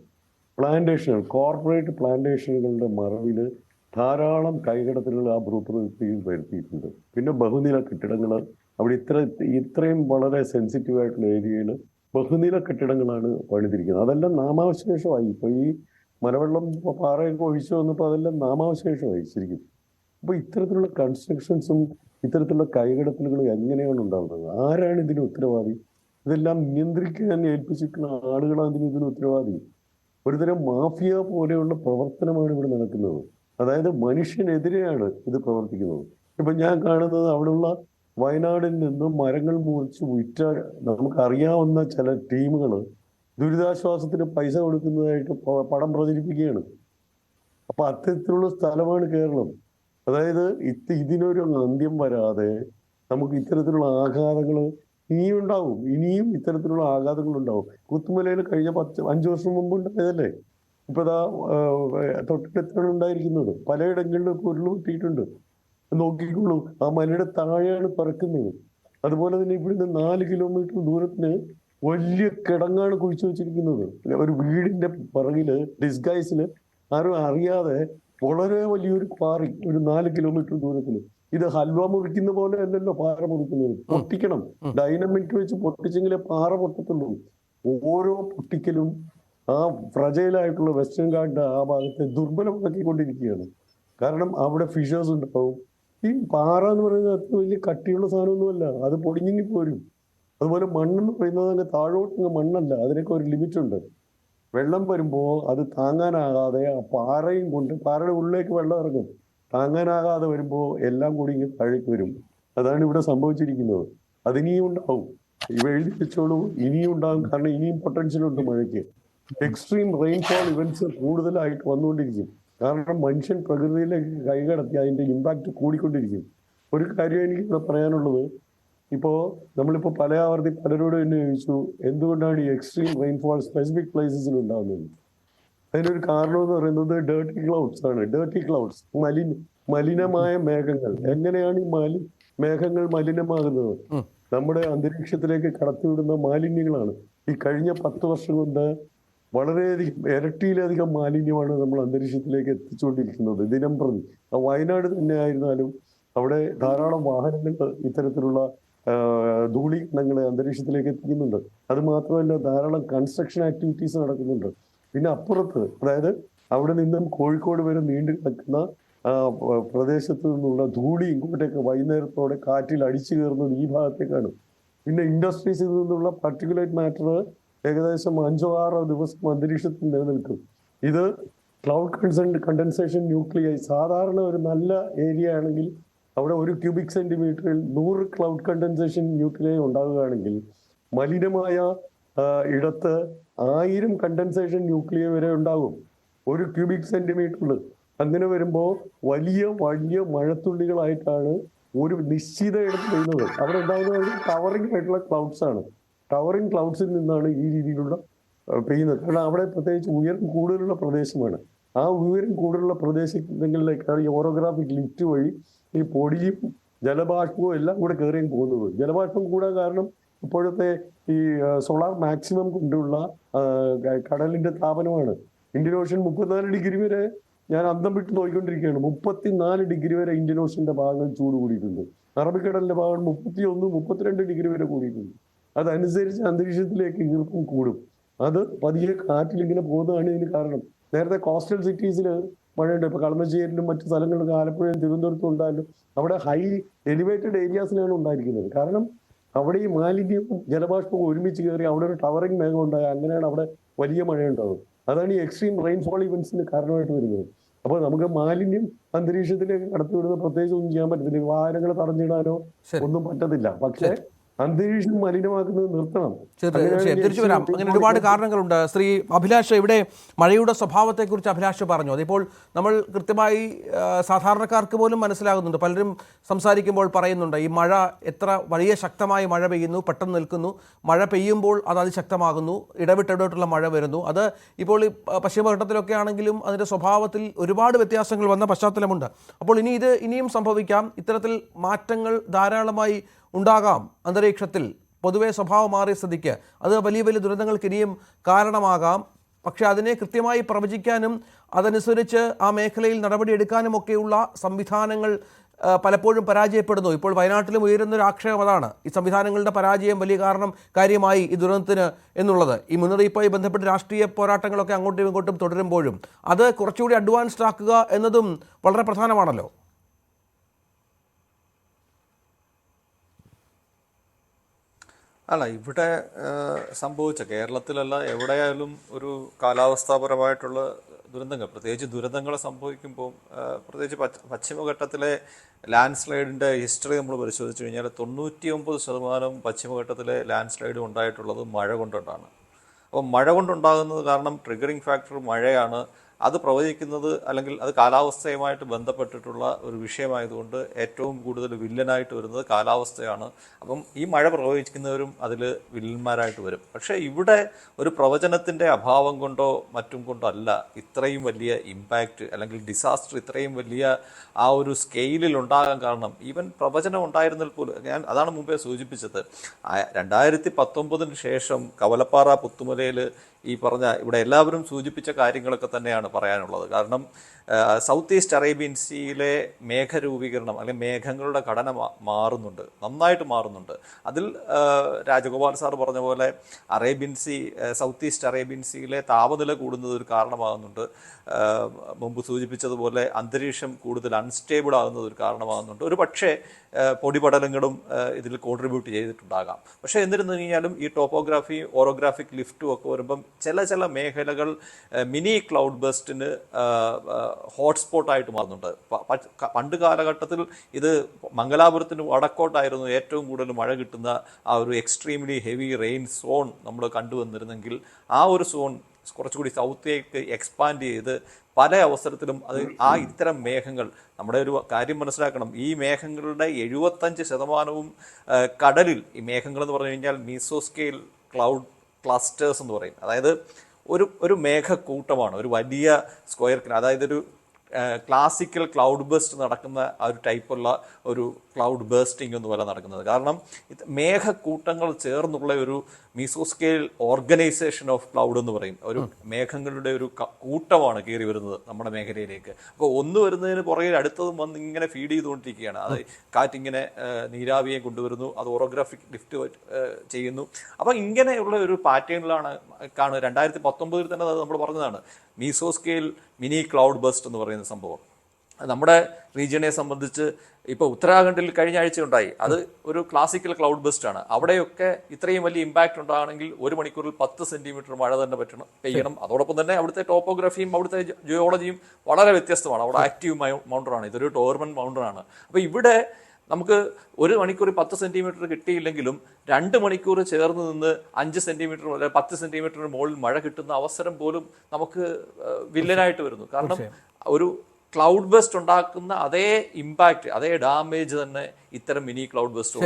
പ്ലാന്റേഷനുകൾ, കോർപ്പറേറ്റ് പ്ലാന്റേഷനുകളുടെ മറവിൽ ധാരാളം കൈകടത്തലുകൾ ആ ഭൂപ്രകൃതിയിൽ വരുത്തിയിട്ടുണ്ട്. പിന്നെ ബഹുനില കെട്ടിടങ്ങൾ, അവിടെ ഇത്രയും വളരെ സെൻസിറ്റീവ് ആയിട്ടുള്ള ഏരിയയിൽ ബഹുനില കെട്ടിടങ്ങളാണ് പണിതിരിക്കുന്നത്. അതെല്ലാം നാമാവശേഷമായി. ഇപ്പോൾ ഈ മലവെള്ളം പാറയൊക്കെ ഒഴിച്ചു വന്നപ്പോൾ അതെല്ലാം നാമാവശേഷമായി ശരിക്കും. അപ്പോൾ ഇത്തരത്തിലുള്ള കൺസ്ട്രക്ഷൻസും ഇത്തരത്തിലുള്ള കൈകടത്തലുകളും എങ്ങനെയാണ് ഉണ്ടാകുന്നത്? ആരാണ് ഇതിന് ഉത്തരവാദി? ഇതെല്ലാം നിയന്ത്രിക്കാൻ ഏൽപ്പിച്ചിട്ടുള്ള ആളുകളാണ് ഇതിന് ഉത്തരവാദി. ഒരുതരം മാഫിയ പോലെയുള്ള പ്രവർത്തനമാണ് ഇവിടെ നടക്കുന്നത്. അതായത് മനുഷ്യനെതിരെയാണ് ഇത് പ്രവർത്തിക്കുന്നത്. ഇപ്പം ഞാൻ കാണുന്നത് അവിടെയുള്ള വയനാടിൽ നിന്നും മരങ്ങൾ മുറിച്ച് വിറ്റ നമുക്കറിയാവുന്ന ചില ടീമുകൾ ദുരിതാശ്വാസത്തിന് പൈസ കൊടുക്കുന്നതായിട്ട് പടം പ്രചരിപ്പിക്കുകയാണ്. അപ്പൊ അത്തരത്തിലുള്ള സ്ഥലമാണ് കേരളം. അതായത് ഇതിനൊരു അന്ത്യം വരാതെ നമുക്ക് ഇത്തരത്തിലുള്ള ആഘാതങ്ങൾ ഇനിയും ഉണ്ടാവും. ഇനിയും ഇത്തരത്തിലുള്ള ആഘാതങ്ങൾ ഉണ്ടാവും. പുത്തുമലയിൽ കഴിഞ്ഞ 5 വർഷം മുമ്പ് ഉണ്ടായതല്ലേ, ഇപ്പൊ ഇതാ തൊട്ടടുത്താണ് ഉണ്ടായിരിക്കുന്നത്. പലയിടങ്ങളിലും ഉരുൾ പൊട്ടിയിട്ടുണ്ട്. നോക്കിക്കോളൂ, ആ മലയുടെ താഴെയാണ് പറക്കുന്നത്. അതുപോലെ തന്നെ ഇവിടുന്ന് 4 കിലോമീറ്റർ ദൂരത്തിന് വലിയ കിടങ്ങാണ് കുഴിച്ചു വെച്ചിരിക്കുന്നത്. ഒരു വീടിന്റെ പിറകില് ഡിസ്ഗൈസില് ആരും അറിയാതെ വളരെ വലിയൊരു ക്വാറി ഒരു 4 കിലോമീറ്റർ ദൂരത്തിന്. ഇത് ഹൽവ മുറിക്കുന്ന പോലെ അല്ലല്ലോ പാറ മുറിക്കുന്നത്. പൊട്ടിക്കണം, ഡൈനമിറ്റ് വെച്ച് പൊട്ടിച്ചെങ്കിലേ പാറ പൊട്ടത്തുള്ളൂ. ഓരോ പൊട്ടിക്കലും ആ ഫ്രജൈലായിട്ടുള്ള വെസ്റ്റേൺ ഗാർഡിന്റെ ആ ഭാഗത്തെ ദുർബലമാക്കിക്കൊണ്ടിരിക്കുകയാണ്. കാരണം അവിടെ ഫിഷേഴ്സ് ഉണ്ടാവും. ഈ പാറ എന്ന് പറയുന്നത് അത്ര വലിയ കട്ടിയുള്ള സാധനമൊന്നുമല്ല, അത് പൊടിഞ്ഞെങ്കിൽ പോരും. അതുപോലെ മണ്ണെന്ന് പറയുന്നത് തന്നെ താഴോട്ട് മണ്ണല്ല, അതിനൊക്കെ ഒരു ലിമിറ്റ് ഉണ്ട്. വെള്ളം വരുമ്പോൾ അത് താങ്ങാനാകാതെ ആ പാറയും കൊണ്ട് പാറയുടെ ഉള്ളിലേക്ക് വെള്ളം ഇറങ്ങും. താങ്ങാനാകാതെ വരുമ്പോൾ എല്ലാം കൂടി ഇങ്ങനെ താഴേക്ക് വരും. അതാണ് ഇവിടെ സംഭവിച്ചിരിക്കുന്നത്. അതിനിയും ഉണ്ടാവും. ഇവ എഴുതി വെച്ചോളൂ, ഇനിയും ഉണ്ടാകും. കാരണം ഇനിയും പൊട്ടൻഷ്യൽ ഉണ്ട് മഴയ്ക്ക്. എക്സ്ട്രീം റെയിൻഫോൾ ഇവന്റ്സ് കൂടുതലായിട്ട് വന്നുകൊണ്ടിരിക്കും. കാരണം മനുഷ്യൻ പ്രകൃതിയിലേക്ക് കൈകടത്തി അതിന്റെ ഇമ്പാക്ട് കൂടിക്കൊണ്ടിരിക്കും. ഒരു കാര്യം എനിക്ക് ഇവിടെ പറയാനുള്ളത്, ഇപ്പോ നമ്മളിപ്പോ പല ആവർത്തി പലരോടും എന്നെ ചോദിച്ചു എന്തുകൊണ്ടാണ് ഈ എക്സ്ട്രീം റെയിൻഫോൾ സ്പെസിഫിക് പ്ലേസസിൽ ഉണ്ടാകുന്നത്. അതിനൊരു കാരണം എന്ന് പറയുന്നത് ഡേർട്ടി ക്ലൗഡ്സ് ആണ്. ഡേർട്ടി ക്ലൗഡ്സ്, മലിനമായ മേഘങ്ങൾ. എങ്ങനെയാണ് ഈ മേഘങ്ങൾ മലിനമാകുന്നത്? നമ്മുടെ അന്തരീക്ഷത്തിലേക്ക് കടത്തിവിടുന്ന മാലിന്യങ്ങളാണ്. ഈ കഴിഞ്ഞ 10 വർഷം കൊണ്ട് വളരെയധികം ഇരട്ടിയിലധികം മാലിന്യമാണ് നമ്മൾ അന്തരീക്ഷത്തിലേക്ക് എത്തിച്ചുകൊണ്ടിരിക്കുന്നത് ദിനം പ്രതി. വയനാട് തന്നെ ആയിരുന്നാലും അവിടെ ധാരാളം വാഹനങ്ങൾ ഇത്തരത്തിലുള്ള ധൂളീകണങ്ങളെ അന്തരീക്ഷത്തിലേക്ക് എത്തിക്കുന്നുണ്ട്. അത് മാത്രമല്ല ധാരാളം കൺസ്ട്രക്ഷൻ ആക്ടിവിറ്റീസ് നടക്കുന്നുണ്ട്. പിന്നെ അപ്പുറത്ത്, അതായത് അവിടെ നിന്നും കോഴിക്കോട് വരെ നീണ്ടു കിടക്കുന്ന പ്രദേശത്ത് നിന്നുള്ള ധൂളി ഇങ്ങോട്ടേക്ക് വൈകുന്നേരത്തോടെ കാറ്റിൽ അടിച്ചു കയറുന്നത് ഈ ഭാഗത്തേക്കാണ്. പിന്നെ ഇൻഡസ്ട്രീസിൽ നിന്നുള്ള പാർട്ടിക്കുലേറ്റ് മാറ്റർ ഏകദേശം 5-6 ദിവസം അന്തരീക്ഷത്തിൽ നിലനിൽക്കും. ഇത് ക്ലൗഡ് കണ്ടൻസേഷൻ ന്യൂക്ലിയൈ. സാധാരണ ഒരു നല്ല ഏരിയ ആണെങ്കിൽ അവിടെ 1 ക്യൂബിക് സെന്റിമീറ്ററിൽ 100 ക്ലൗഡ് കണ്ടൻസേഷൻ ന്യൂക്ലിയൈ ഉണ്ടാകുകയാണെങ്കിൽ മലിനമായ ഇടത്ത് 1000 കണ്ടൻസേഷൻ ന്യൂക്ലിയൈ വരെ ഉണ്ടാകും 1 ക്യൂബിക് സെന്റിമീറ്ററിൽ. അങ്ങനെ വരുമ്പോൾ വലിയ വലിയ മഴത്തുള്ളികളായിട്ടാണ് ഒരു നിശ്ചിത ഇടത്ത് പെയ്യുന്നത്. അവിടെ ഉണ്ടാകുന്നത് ടവറിംഗ് ആയിട്ടുള്ള ക്ലൗഡ്സ് ആണ്. ടവറിംഗ് ക്ലൗഡ്സിൽ നിന്നാണ് ഈ രീതിയിലുള്ള പെയ്യുന്നത്. കാരണം അവിടെ പ്രത്യേകിച്ച് ഉയരം കൂടുതലുള്ള പ്രദേശമാണ്. ആ ഉയരം കൂടുതലുള്ള പ്രദേശങ്ങളിലേക്കാണ് ഈ ഓറോഗ്രാഫിക് ലിഫ്റ്റ് വഴി ഈ പൊടിയും ജലബാഷ്പവും എല്ലാം കൂടെ കയറിയും പോകുന്നത്. ജലബാഷ്പം കൂടാൻ കാരണം ഇപ്പോഴത്തെ ഈ സോളാർ മാക്സിമം കൊണ്ടുള്ള കടലിന്റെ താപനമാണ്. ഇന്ത്യൻ ഓഷൻ 34 ഡിഗ്രി വരെ, ഞാൻ അന്തം വിട്ട് നോക്കിക്കൊണ്ടിരിക്കുകയാണ്, 34 ഡിഗ്രി വരെ ഇന്ത്യൻ ഓഷന്റെ ഭാഗങ്ങൾ ചൂട് കൂടിയിട്ടുണ്ട്. അറബിക്കടലിന്റെ ഭാഗം 31-32 ഡിഗ്രി വരെ കൂടിയിട്ടുണ്ട്. അതനുസരിച്ച് അന്തരീക്ഷത്തിലേക്ക് ഈർപ്പം കൂടും. അത് പതിയെ കാറ്റിലിങ്ങനെ പോകുന്നതാണ് ഇതിന് കാരണം. നേരത്തെ കോസ്റ്റൽ സിറ്റീസിൽ മഴയുണ്ട്. ഇപ്പൊ കളമശ്ശേരിയിലും മറ്റു സ്ഥലങ്ങളിലും ആലപ്പുഴയും തിരുവനന്തപുരത്തും ഉണ്ടായാലും അവിടെ ഹൈ എലിവേറ്റഡ് ഏരിയാസിലാണ് ഉണ്ടായിരിക്കുന്നത്. കാരണം അവിടെ ഈ മാലിന്യവും ജലബാഷ്പവും ഒരുമിച്ച് കയറി അവിടെ ഒരു ടവറിംഗ് മേഘം ഉണ്ടായ അങ്ങനെയാണ് അവിടെ വലിയ മഴയുണ്ടാകും. അതാണ് ഈ എക്സ്ട്രീം റെയിൻഫോൾ ഇവന്റ്സിന് കാരണമായിട്ട് വരുന്നത്. അപ്പോൾ നമുക്ക് മാലിന്യം അന്തരീക്ഷത്തിലേക്ക് കടത്തിവിടുന്ന പ്രത്യേകിച്ച് ഒന്നും ചെയ്യാൻ പറ്റത്തില്ല. വാഹനങ്ങൾ തടഞ്ഞിടാനോ ഒന്നും പറ്റത്തില്ല. പക്ഷേ അന്തരീക്ഷം മലിനമാക്കുന്നത് നിർത്തണം. തിരിച്ചു വരാം. അങ്ങനെ ഒരുപാട് കാരണങ്ങളുണ്ട്. ശ്രീ അഭിലാഷ്, ഇവിടെ മഴയുടെ സ്വഭാവത്തെക്കുറിച്ച് അഭിലാഷ് പറഞ്ഞു. അതിപ്പോൾ നമ്മൾ കൃത്യമായി സാധാരണക്കാർക്ക് പോലും മനസ്സിലാകുന്നുണ്ട്. പലരും സംസാരിക്കുമ്പോൾ പറയുന്നുണ്ട് ഈ മഴ എത്ര വലിയ ശക്തമായ മഴ പെയ്യുന്നു, പെട്ടെന്ന് നിൽക്കുന്നു, മഴ പെയ്യുമ്പോൾ അത് അതിശക്തമാകുന്നു, ഇടവിട്ടിടവിട്ടുള്ള മഴ വരുന്നു. അത് ഇപ്പോൾ ഈ പശ്ചിമഘട്ടത്തിലൊക്കെ ആണെങ്കിലും അതിൻ്റെ സ്വഭാവത്തിൽ ഒരുപാട് വ്യത്യാസങ്ങൾ വന്ന പശ്ചാത്തലമുണ്ട്. അപ്പോൾ ഇനിയും സംഭവിക്കാം. ഇത്തരത്തിൽ മാറ്റങ്ങൾ ധാരാളമായി ഉണ്ടാകാം അന്തരീക്ഷത്തിൽ. പൊതുവെ സ്വഭാവം മാറിയ സ്ഥിതിക്ക് അത് വലിയ വലിയ ദുരന്തങ്ങൾക്ക് ഇനിയും കാരണമാകാം. പക്ഷേ അതിനെ കൃത്യമായി പ്രവചിക്കാനും അതനുസരിച്ച് ആ മേഖലയിൽ നടപടിയെടുക്കാനും ഒക്കെയുള്ള സംവിധാനങ്ങൾ പലപ്പോഴും പരാജയപ്പെടുന്നു. ഇപ്പോൾ വയനാട്ടിലും ഉയരുന്നൊരു ആക്ഷേപം അതാണ്, ഈ സംവിധാനങ്ങളുടെ പരാജയം വലിയ കാര്യമായി ഈ ദുരന്തത്തിന് എന്നുള്ളത്. ഈ മുന്നറിയിപ്പുമായി ബന്ധപ്പെട്ട് രാഷ്ട്രീയ പോരാട്ടങ്ങളൊക്കെ അങ്ങോട്ടും ഇങ്ങോട്ടും തുടരുമ്പോഴും അത് കുറച്ചുകൂടി അഡ്വാൻസ്ഡ് ആക്കുക എന്നതും വളരെ പ്രധാനമാണല്ലോ. അല്ല, ഇവിടെ സംഭവിച്ച കേരളത്തിലല്ല എവിടെയായാലും ഒരു കാലാവസ്ഥാപരമായിട്ടുള്ള ദുരന്തങ്ങൾ, പ്രത്യേകിച്ച് ദുരന്തങ്ങൾ സംഭവിക്കുമ്പോൾ, പ്രത്യേകിച്ച് പശ്ചിമഘട്ടത്തിലെ ലാൻഡ് സ്ലൈഡിൻ്റെ ഹിസ്റ്ററി നമ്മൾ പരിശോധിച്ച് കഴിഞ്ഞാൽ 99% പശ്ചിമഘട്ടത്തിലെ ലാൻഡ് സ്ലൈഡ് ഉണ്ടായിട്ടുള്ളത് മഴ കൊണ്ടുണ്ടാണ്. അപ്പോൾ മഴ കൊണ്ടുണ്ടാകുന്നത് കാരണം ട്രിഗറിങ് ഫാക്ടർ മഴയാണ്. അത് പ്രവചിക്കുന്നത് അല്ലെങ്കിൽ അത് കാലാവസ്ഥയുമായിട്ട് ബന്ധപ്പെട്ടിട്ടുള്ള ഒരു വിഷയമായതുകൊണ്ട് ഏറ്റവും കൂടുതൽ വില്ലനായിട്ട് വരുന്നത് കാലാവസ്ഥയാണ്. അപ്പം ഈ മഴ പ്രവചിക്കുന്നവരും അതിൽ വില്ലന്മാരായിട്ട് വരും. പക്ഷേ ഇവിടെ ഒരു പ്രവചനത്തിൻ്റെ അഭാവം കൊണ്ടോ മറ്റും കൊണ്ടോ അല്ല ഇത്രയും വലിയ ഇമ്പാക്റ്റ് അല്ലെങ്കിൽ ഡിസാസ്റ്റർ ഇത്രയും വലിയ ആ ഒരു സ്കെയിലിൽ ഉണ്ടാകാൻ കാരണം. ഈവൻ പ്രവചനം ഉണ്ടായിരുന്നതിൽ പോലും ഞാൻ അതാണ് മുമ്പേ സൂചിപ്പിച്ചത്, 2019 ശേഷം കവലപ്പാറ പുത്തുമലയിൽ ഈ പറഞ്ഞ ഇവിടെ എല്ലാവരും സൂചിപ്പിച്ച കാര്യങ്ങളൊക്കെ തന്നെയാണ് പറയാനുള്ളത്. കാരണം സൗത്ത് ഈസ്റ്റ് അറേബ്യൻ സീയിലെ മേഘരൂപീകരണം അല്ലെങ്കിൽ മേഘങ്ങളുടെ ഘടന മാറുന്നുണ്ട്, നന്നായിട്ട് മാറുന്നുണ്ട്. അതിൽ രാജഗോപാൽ സാർ പറഞ്ഞ പോലെ സൗത്ത് ഈസ്റ്റ് അറേബ്യൻ സീയിലെ താപനില കൂടുന്നത് ഒരു കാരണമാകുന്നുണ്ട്. മുമ്പ് സൂചിപ്പിച്ചതുപോലെ അന്തരീക്ഷം കൂടുതൽ അൺസ്റ്റേബിൾ ആകുന്നത് ഒരു കാരണമാകുന്നുണ്ട്. ഒരു പക്ഷേ പൊടിപടലങ്ങളും ഇതിൽ കോൺട്രിബ്യൂട്ട് ചെയ്തിട്ടുണ്ടാകാം. പക്ഷേ എന്നിരുന്നു കഴിഞ്ഞാലും ഈ ടോപ്പോഗ്രാഫി ഓറോഗ്രാഫിക് ലിഫ്റ്റും ഒക്കെ വരുമ്പം ചില മേഖലകൾ മിനി ക്ലൗഡ് ബസ്റ്റിന് ഹോട്ട്സ്പോട്ടായിട്ട് മാറുന്നുണ്ട്. പണ്ട് കാലഘട്ടത്തിൽ ഇത് മംഗലാപുരത്തിന് വടക്കോട്ടായിരുന്നു ഏറ്റവും കൂടുതൽ മഴ കിട്ടുന്ന ആ ഒരു എക്സ്ട്രീംലി ഹെവി റെയിൻ സോൺ നമ്മൾ കണ്ടുവന്നിരുന്നെങ്കിൽ ആ ഒരു സോൺ കുറച്ചുകൂടി സൗത്തേക്ക് എക്സ്പാൻഡ് ചെയ്ത് പല അവസരത്തിലും അത് ഇത്തരം മേഘങ്ങൾ നമ്മുടെ ഒരു കാര്യം മനസ്സിലാക്കണം, ഈ മേഘങ്ങളുടെ 75% കടലിൽ, ഈ മേഘങ്ങൾ എന്ന് പറഞ്ഞു കഴിഞ്ഞാൽ മീസോസ്കെയിൽ ക്ലൗഡ് ക്ലസ്റ്റേഴ്സ് എന്ന് പറയും. അതായത് ഒരു മേഘക്കൂട്ടമാണ്, ഒരു വലിയ സ്ക്വയർ, അതായത് ഒരു ക്ലാസിക്കൽ ക്ലൗഡ് ബേസ്റ്റ് നടക്കുന്ന ആ ഒരു ടൈപ്പുള്ള ഒരു ക്ലൗഡ് ബേസ്റ്റിംഗ് ഒന്നും പോലെ നടക്കുന്നത്. കാരണം മേഘക്കൂട്ടങ്ങൾ ചേർന്നുള്ള ഒരു മീസോസ്കെയിൽ ഓർഗനൈസേഷൻ ഓഫ് ക്ലൗഡ് എന്ന് പറയും. ഒരു മേഘങ്ങളുടെ ഒരു കൂട്ടമാണ് കയറി വരുന്നത് നമ്മുടെ മേഖലയിലേക്ക്. അപ്പോൾ ഒന്ന് വരുന്നതിന് പുറകിൽ അടുത്തതും വന്ന് ഇങ്ങനെ ഫീഡ് ചെയ്തുകൊണ്ടിരിക്കുകയാണ്. അത് കാറ്റിങ്ങനെ നീരാവിയെ കൊണ്ടുവരുന്നു, അത് ഓറോഗ്രാഫിക് ലിഫ്റ്റ് ചെയ്യുന്നു. അപ്പം ഇങ്ങനെയുള്ള ഒരു പാറ്റേണിലാണ് 2019 തന്നെ അത് നമ്മൾ പറഞ്ഞതാണ് മീസോസ്കെയിൽ മിനി ക്ലൗഡ് ബസ്റ്റ് എന്ന് പറയുന്ന സംഭവം. നമ്മുടെ റീജിയനെ സംബന്ധിച്ച് ഇപ്പോൾ ഉത്തരാഖണ്ഡിൽ കഴിഞ്ഞ ആഴ്ച ഉണ്ടായി. അത് ഒരു ക്ലാസിക്കൽ ക്ലൗഡ് ബസ്റ്റ് ആണ്. അവിടെയൊക്കെ ഇത്രയും വലിയ ഇമ്പാക്റ്റ് ഉണ്ടാകണമെങ്കിൽ 1 മണിക്കൂറിൽ 10 സെന്റിമീറ്റർ മഴ തന്നെ പെയ്യണം. അതോടൊപ്പം തന്നെ അവിടുത്തെ ടോപ്പോഗ്രഫിയും അവിടുത്തെ ജിയോളജിയും വളരെ വ്യത്യസ്തമാണ്. അവിടെ ആക്റ്റീവ് മൗണ്ടറാണ്, ഇതൊരു ടോർമന്റ് മൗണ്ടറാണ്. അപ്പോൾ ഇവിടെ നമുക്ക് 1 മണിക്കൂർ 10 സെന്റിമീറ്റർ കിട്ടിയില്ലെങ്കിലും 2 മണിക്കൂർ ചേർന്ന് നിന്ന് 5 സെന്റിമീറ്റർ അല്ലെങ്കിൽ 10 സെന്റിമീറ്ററിന് മുകളിൽ മഴ കിട്ടുന്ന അവസരം പോലും നമുക്ക് വില്ലനായിട്ട് വരുന്നു. കാരണം ഒരു ക്ലൗഡ് ബസ്റ്റ് ഉണ്ടാക്കുന്ന അതേ ഇമ്പാക്ട്, അതേ ഡാമേജ് തന്നെ ഇത്തരം മിനി ക്ലൗഡ് ബസ്റ്റ്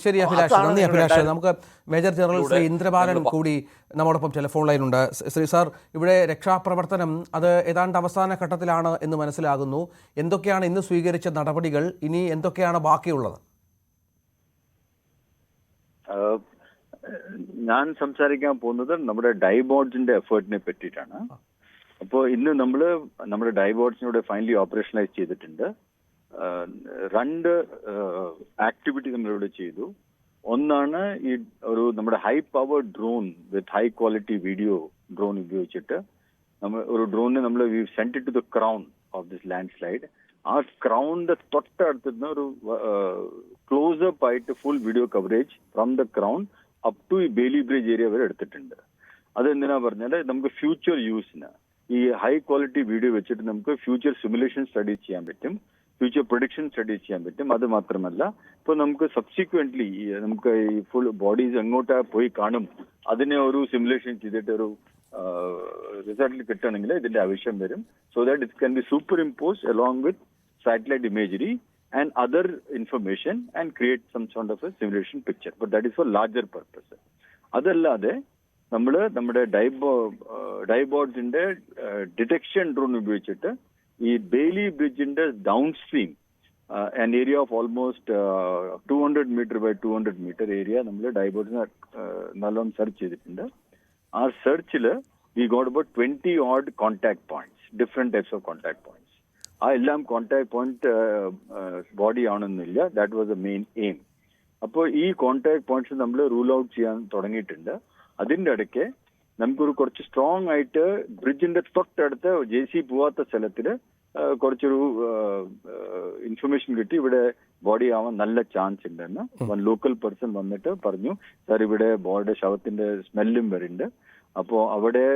ശരി അഭിലാഷ്, നന്ദി അഭിലാഷ്. നമുക്ക് മേജർ ജനറൽ ശ്രീ ഇന്ദ്രബാലൻ കൂടി നമ്മോടൊപ്പം ടെലിഫോൺ ലൈനുണ്ട്. ശ്രീ സാർ, ഇവിടെ രക്ഷാപ്രവർത്തനം അത് ഏതാണ്ട് അവസാന ഘട്ടത്തിലാണ് എന്ന് മനസ്സിലാകുന്നു. എന്തൊക്കെയാണ് ഇന്ന് സ്വീകരിച്ച നടപടികൾ, ഇനി എന്തൊക്കെയാണ് ബാക്കിയുള്ളത്? ഞാൻ സംസാരിക്കാൻ പോകുന്നത് നമ്മുടെ ഡൈബോർഡ്സിന്റെ എഫേർട്ടിനെ പറ്റിയിട്ടാണ്. അപ്പോൾ ഇന്ന് നമ്മുടെ ഡൈബോർഡ്സിനോട് ഫൈനലി ഓപ്പറേഷനലൈസ് ചെയ്തിട്ടുണ്ട്. 2 ആക്ടിവിറ്റി നമ്മളിവിടെ ചെയ്തു. ഒന്നാണ് ഈ നമ്മുടെ high power drone with high quality video drone ഉപയോഗിച്ചിട്ട് ഒരു ഡ്രോണിനെ നമ്മൾ we sent it to the crown of this landslide. ആ ക്രൗണിന്റെ തൊട്ടടുത്തുനിന്ന് ഒരു ക്ലോസപ്പ് ആയിട്ട് full video coverage from the crown up to ഈ ബേലി ബ്രിഡ്ജ് ഏരിയ വരെ എടുത്തിട്ടുണ്ട്. അതെന്തിനാ പറഞ്ഞാൽ നമുക്ക് ഫ്യൂച്ചർ യൂസിന് ഈ ഹൈ ക്വാളിറ്റി വീഡിയോ വെച്ചിട്ട് നമുക്ക് ഫ്യൂച്ചർ സിമുലേഷൻ സ്റ്റഡീസ് ചെയ്യാൻ പറ്റും, ഫ്യൂച്ചർ പ്രൊഡിക്ഷൻ സ്റ്റഡീസ് ചെയ്യാൻ പറ്റും. അത് മാത്രമല്ല ഇപ്പോൾ നമുക്ക് സബ്സിക്വന്റ്ലി നമുക്ക് ഈ ഫുൾ ബോഡീസ് എങ്ങോട്ടാ പോയി കാണും അതിനെ ഒരു സിമുലേഷൻ ചെയ്തിട്ട് ഒരു റിസൾട്ട് കിട്ടണമെങ്കിൽ ഇതിന്റെ ആവശ്യം വരും. So that it can be super impose along with satellite imagery and other information and create some sort of a simulation picture, but that is for larger purpose. അതല്ലാതെ നമ്മുടെ ഡൈബോർഡ്സിന്റെ ഡിറ്റക്ഷൻ ഡ്രോൺ ഉപയോഗിച്ചിട്ട് ഈ Bailey ബ്രിഡ്ജിന്റെ down stream an area of almost 200 meter by 200 meter area നമ്മൾ ഡൈബോർഡ്സിനെ നല്ലോണം search ചെയ്തിട്ടുണ്ട്. ആ സെർച്ചിൽ we got about 20 odd contact points, different types of contact points. ആ എല്ലാം കോൺടാക്ട് പോയിന്റ് ബോഡി ആണെന്നില്ല. That was the main aim. അപ്പോൾ ഈ കോൺടാക്ട് പോയിന്റ്സ് നമ്മൾ റൂൾ ഔട്ട് ചെയ്യാൻ തുടങ്ങിയിട്ടുണ്ട്. അതിൻ്റെ ഇടയ്ക്ക് നമുക്കൊരു കുറച്ച് സ്ട്രോങ് ആയിട്ട് ബ്രിഡ്ജിന്റെ തൊട്ടടുത്ത് JC പോവാത്ത സ്ഥലത്തിൽ കുറച്ചൊരു ഇൻഫർമേഷൻ കിട്ടി, ഇവിടെ ബോഡി ആവാൻ നല്ല ചാൻസ് ഉണ്ടെന്ന്. വൺ ലോക്കൽ പേഴ്സൺ വന്നിട്ട് പറഞ്ഞു, സാർ ഇവിടെ ബോഡിയുടെ ശവത്തിന്റെ സ്മെല്ലും വരുന്നുണ്ട്, അപ്പോൾ അവിടെ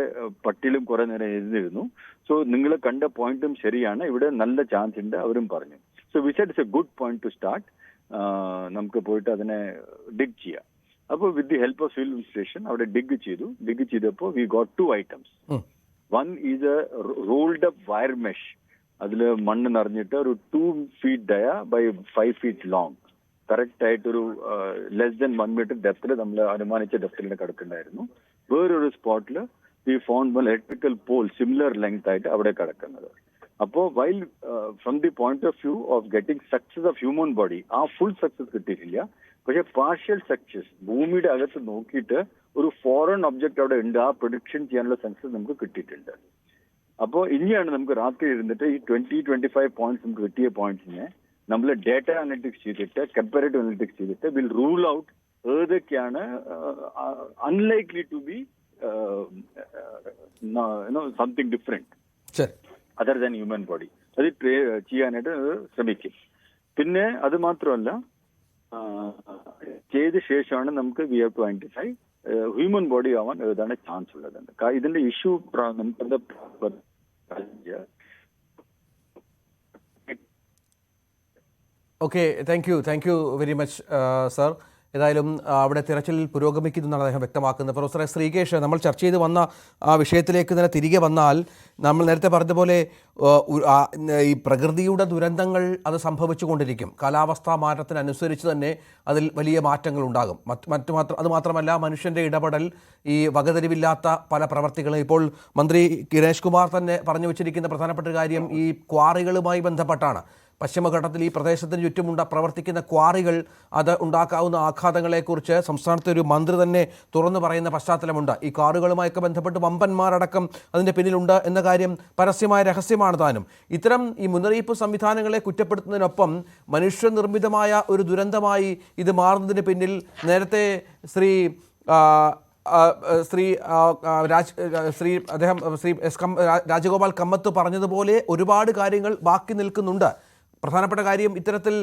പട്ടിയിലും കുറെ നേരം എഴുതിയിരുന്നു. സോ നിങ്ങൾ കണ്ട പോയിന്റും ശരിയാണ്, ഇവിടെ നല്ല ചാൻസ് ഉണ്ട് അവരും പറഞ്ഞു. So we said it's A good point two start. നമുക്ക് പോയിട്ട് അതിനെ ഡിഗ് ചെയ്യാം. അപ്പോൾ with the help of field station അവിടെ ഡിഗ് ചെയ്തപ്പോൾ we got 2 items. One is a rolled up wire mesh. അതിൽ മണ്ണ് നിറഞ്ഞിട്ട് ഒരു 2 feet dia by 5 feet long, correct ആയിട്ട് ഒരു ലെസ് ദൻ 1 meter ഡെപ്തിൽ നമ്മൾ അനുമാനിച്ച ഡെപ്തിൽ കിടക്കുന്നുണ്ടായിരുന്നു. വേറൊരു സ്പോട്ടിൽ ഈ phone electrical pole similar length ആയിട്ട് അവിടെ കിടക്കുന്നത്. അപ്പോൾ while from the point of view of getting success of human body, ആ ഫുൾ സക്സസ് കിട്ടിയിട്ടില്ല. പക്ഷെ പാർഷ്യൽ സക്സസ് ഭൂമിയുടെ അകത്ത് നോക്കിയിട്ട് ഒരു ഫോറിൻ ഒബ്ജക്റ്റ് അവിടെ ഉണ്ട്, ആ പ്രൊഡിക്ഷൻ ചെയ്യാനുള്ള സക്സസ് നമുക്ക് കിട്ടിയിട്ടുണ്ട്. അപ്പോൾ ഇനിയാണ് നമുക്ക് രാത്രി ഇരുന്നിട്ട് ഈ 20-25 പോയിന്റ്സ് നമുക്ക് കിട്ടിയ പോയിന്റ്സിനെ നമ്മൾ ഡേറ്റ അനലിറ്റിക്സ് ചെയ്തിട്ട് കമ്പാരേറ്റീവ് അനലിറ്റിക്സ് ചെയ്തിട്ട് വിൽ റൂൾ ഔട്ട് ഏതൊക്കെയാണ് unlikely to be something different other than human body. അത് ചെയ്യാനായിട്ട് ശ്രമിക്കും. പിന്നെ അത് മാത്രമല്ല, ചെയ്ത ശേഷമാണ് നമുക്ക് we have to identify human body ആവാൻ ഏതാണ് ചാൻസ് ഉള്ളത്. ഇതിന്റെ ഇഷ്യൂ നമുക്ക് okay, thank you very much sir. ഏതായാലും അവിടെ തിരച്ചിൽ പുരോഗമിക്കുന്നെന്നാണ് അദ്ദേഹം വ്യക്തമാക്കുന്നത്. പ്രൊഫസർ ശ്രീകേഷ്, നമ്മൾ ചർച്ച ചെയ്ത് വന്ന ആ വിഷയത്തിലേക്ക് തന്നെ തിരികെ വന്നാൽ, നമ്മൾ നേരത്തെ പറഞ്ഞതുപോലെ ഈ പ്രകൃതിയുടെ ദുരന്തങ്ങൾ അത് സംഭവിച്ചുകൊണ്ടിരിക്കും. കാലാവസ്ഥാ മാറ്റത്തിനനുസരിച്ച് തന്നെ അതിൽ വലിയ മാറ്റങ്ങൾ ഉണ്ടാകും. അതുമാത്രമല്ല, മനുഷ്യൻ്റെ ഇടപെടൽ, ഈ വകതിരിവില്ലാത്ത പല പ്രവർത്തികളും. ഇപ്പോൾ മന്ത്രി ഗണേഷ് കുമാർ തന്നെ പറഞ്ഞു വച്ചിരിക്കുന്ന പ്രധാനപ്പെട്ട കാര്യം ഈ ക്വാറികളുമായി ബന്ധപ്പെട്ടാണ്. പശ്ചിമഘട്ടത്തിൽ ഈ പ്രദേശത്തിന് ചുറ്റും പ്രവർത്തിക്കുന്ന ക്വാറികൾ, അത് ഉണ്ടാക്കാവുന്ന ആഘാതങ്ങളെക്കുറിച്ച് സംസ്ഥാനത്തെ ഒരു മന്ത്രി തന്നെ തുറന്നു പറയുന്ന പശ്ചാത്തലമുണ്ട്. ഈ ക്വാറികളുമായൊക്കെ ബന്ധപ്പെട്ട് വമ്പന്മാരടക്കം അതിൻ്റെ പിന്നിലുണ്ട് എന്ന കാര്യം പരസ്യമായ രഹസ്യമാണ് താനും. ഇത്തരം ഈ മുന്നറിയിപ്പ് സംവിധാനങ്ങളെ കുറ്റപ്പെടുത്തുന്നതിനൊപ്പം മനുഷ്യനിർമ്മിതമായ ഒരു ദുരന്തമായി ഇത് മാറുന്നതിന് പിന്നിൽ നേരത്തെ ശ്രീ രാജഗോപാൽ കമ്മത്ത് പറഞ്ഞതുപോലെ ഒരുപാട് കാര്യങ്ങൾ ബാക്കി നിൽക്കുന്നുണ്ട്. പ്രധാനപ്പെട്ട കാര്യം, ഇത്തരത്തിൽ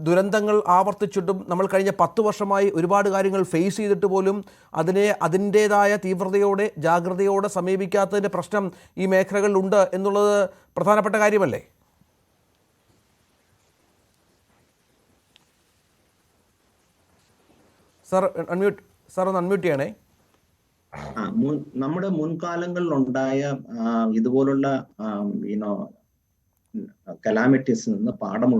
ദുരന്തങ്ങൾ ആവർത്തിച്ചിട്ടും നമ്മൾ കഴിഞ്ഞ 10 വർഷമായി ഒരുപാട് കാര്യങ്ങൾ ഫേസ് ചെയ്തിട്ട് പോലും അതിനെ അതിൻ്റേതായ തീവ്രതയോടെ ജാഗ്രതയോടെ സമീപിക്കാത്തതിൻ്റെ പ്രശ്നം ഈ മേഖലകളിലുണ്ട് എന്നുള്ളത് പ്രധാനപ്പെട്ട കാര്യമല്ലേ? സാർ ഒന്ന് അൺമ്യൂട്ട് ചെയ്യണേ. നമ്മുടെ മുൻകാലങ്ങളിലുണ്ടായ ഇതുപോലുള്ള കലാമിറ്റീസിൽ നിന്ന് പാഠം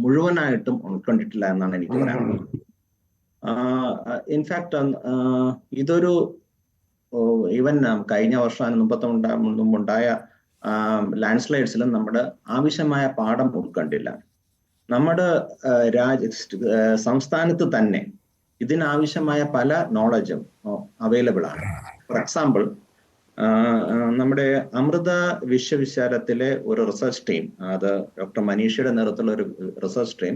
മുഴുവനായിട്ടും ഉൾക്കൊണ്ടിട്ടില്ല എന്നാണ് എനിക്ക് പറയാനുള്ളത്. ഇൻഫാക്ട് ഇതൊരു ഈവൻ കഴിഞ്ഞ വർഷം മുമ്പുണ്ടായ ലാൻഡ് സ്ലൈഡ്സിലും നമ്മുടെ ആവശ്യമായ പാഠം ഉൾക്കൊണ്ടില്ല. നമ്മുടെ സംസ്ഥാനത്ത് തന്നെ ഇതിനാവശ്യമായ പല നോളജും അവൈലബിൾ ആണ്. ഫോർ എക്സാമ്പിൾ, നമ്മുടെ അമൃത വിശ്വവിദ്യാലയത്തിലെ ഒരു റിസർച്ച് ടീം, അത് ഡോക്ടർ മനീഷയുടെ നേതൃത്വത്തിലുള്ള ഒരു റിസർച്ച് ടീം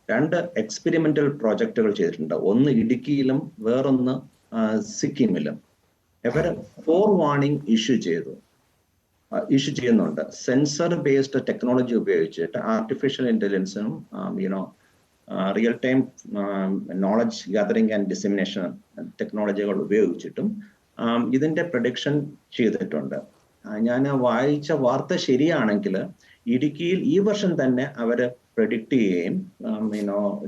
2 എക്സ്പെരിമെന്റൽ പ്രോജക്റ്റുകൾ ചെയ്തിട്ടുണ്ട്. ഒന്ന് ഇടുക്കിയിലും വേറൊന്ന് സിക്കിമിലും. ഇവർ 4 വാർണിംഗ് ഇഷ്യൂ ചെയ്യുന്നുണ്ട്. സെൻസർ ബേസ്ഡ് ടെക്നോളജി ഉപയോഗിച്ചിട്ട് ആർട്ടിഫിഷ്യൽ ഇന്റലിജൻസും real time knowledge gathering and dissemination ടെക്നോളജികൾ ഉപയോഗിച്ചിട്ടും ഇതിന്റെ പ്രഡിക്ഷൻ ചെയ്തിട്ടുണ്ട്. ഞാൻ വായിച്ച വാർത്ത ശരിയാണെങ്കിൽ ഇടുക്കിയിൽ ഈ വർഷം തന്നെ അവര് പ്രഡിക്റ്റ് ചെയ്യുകയും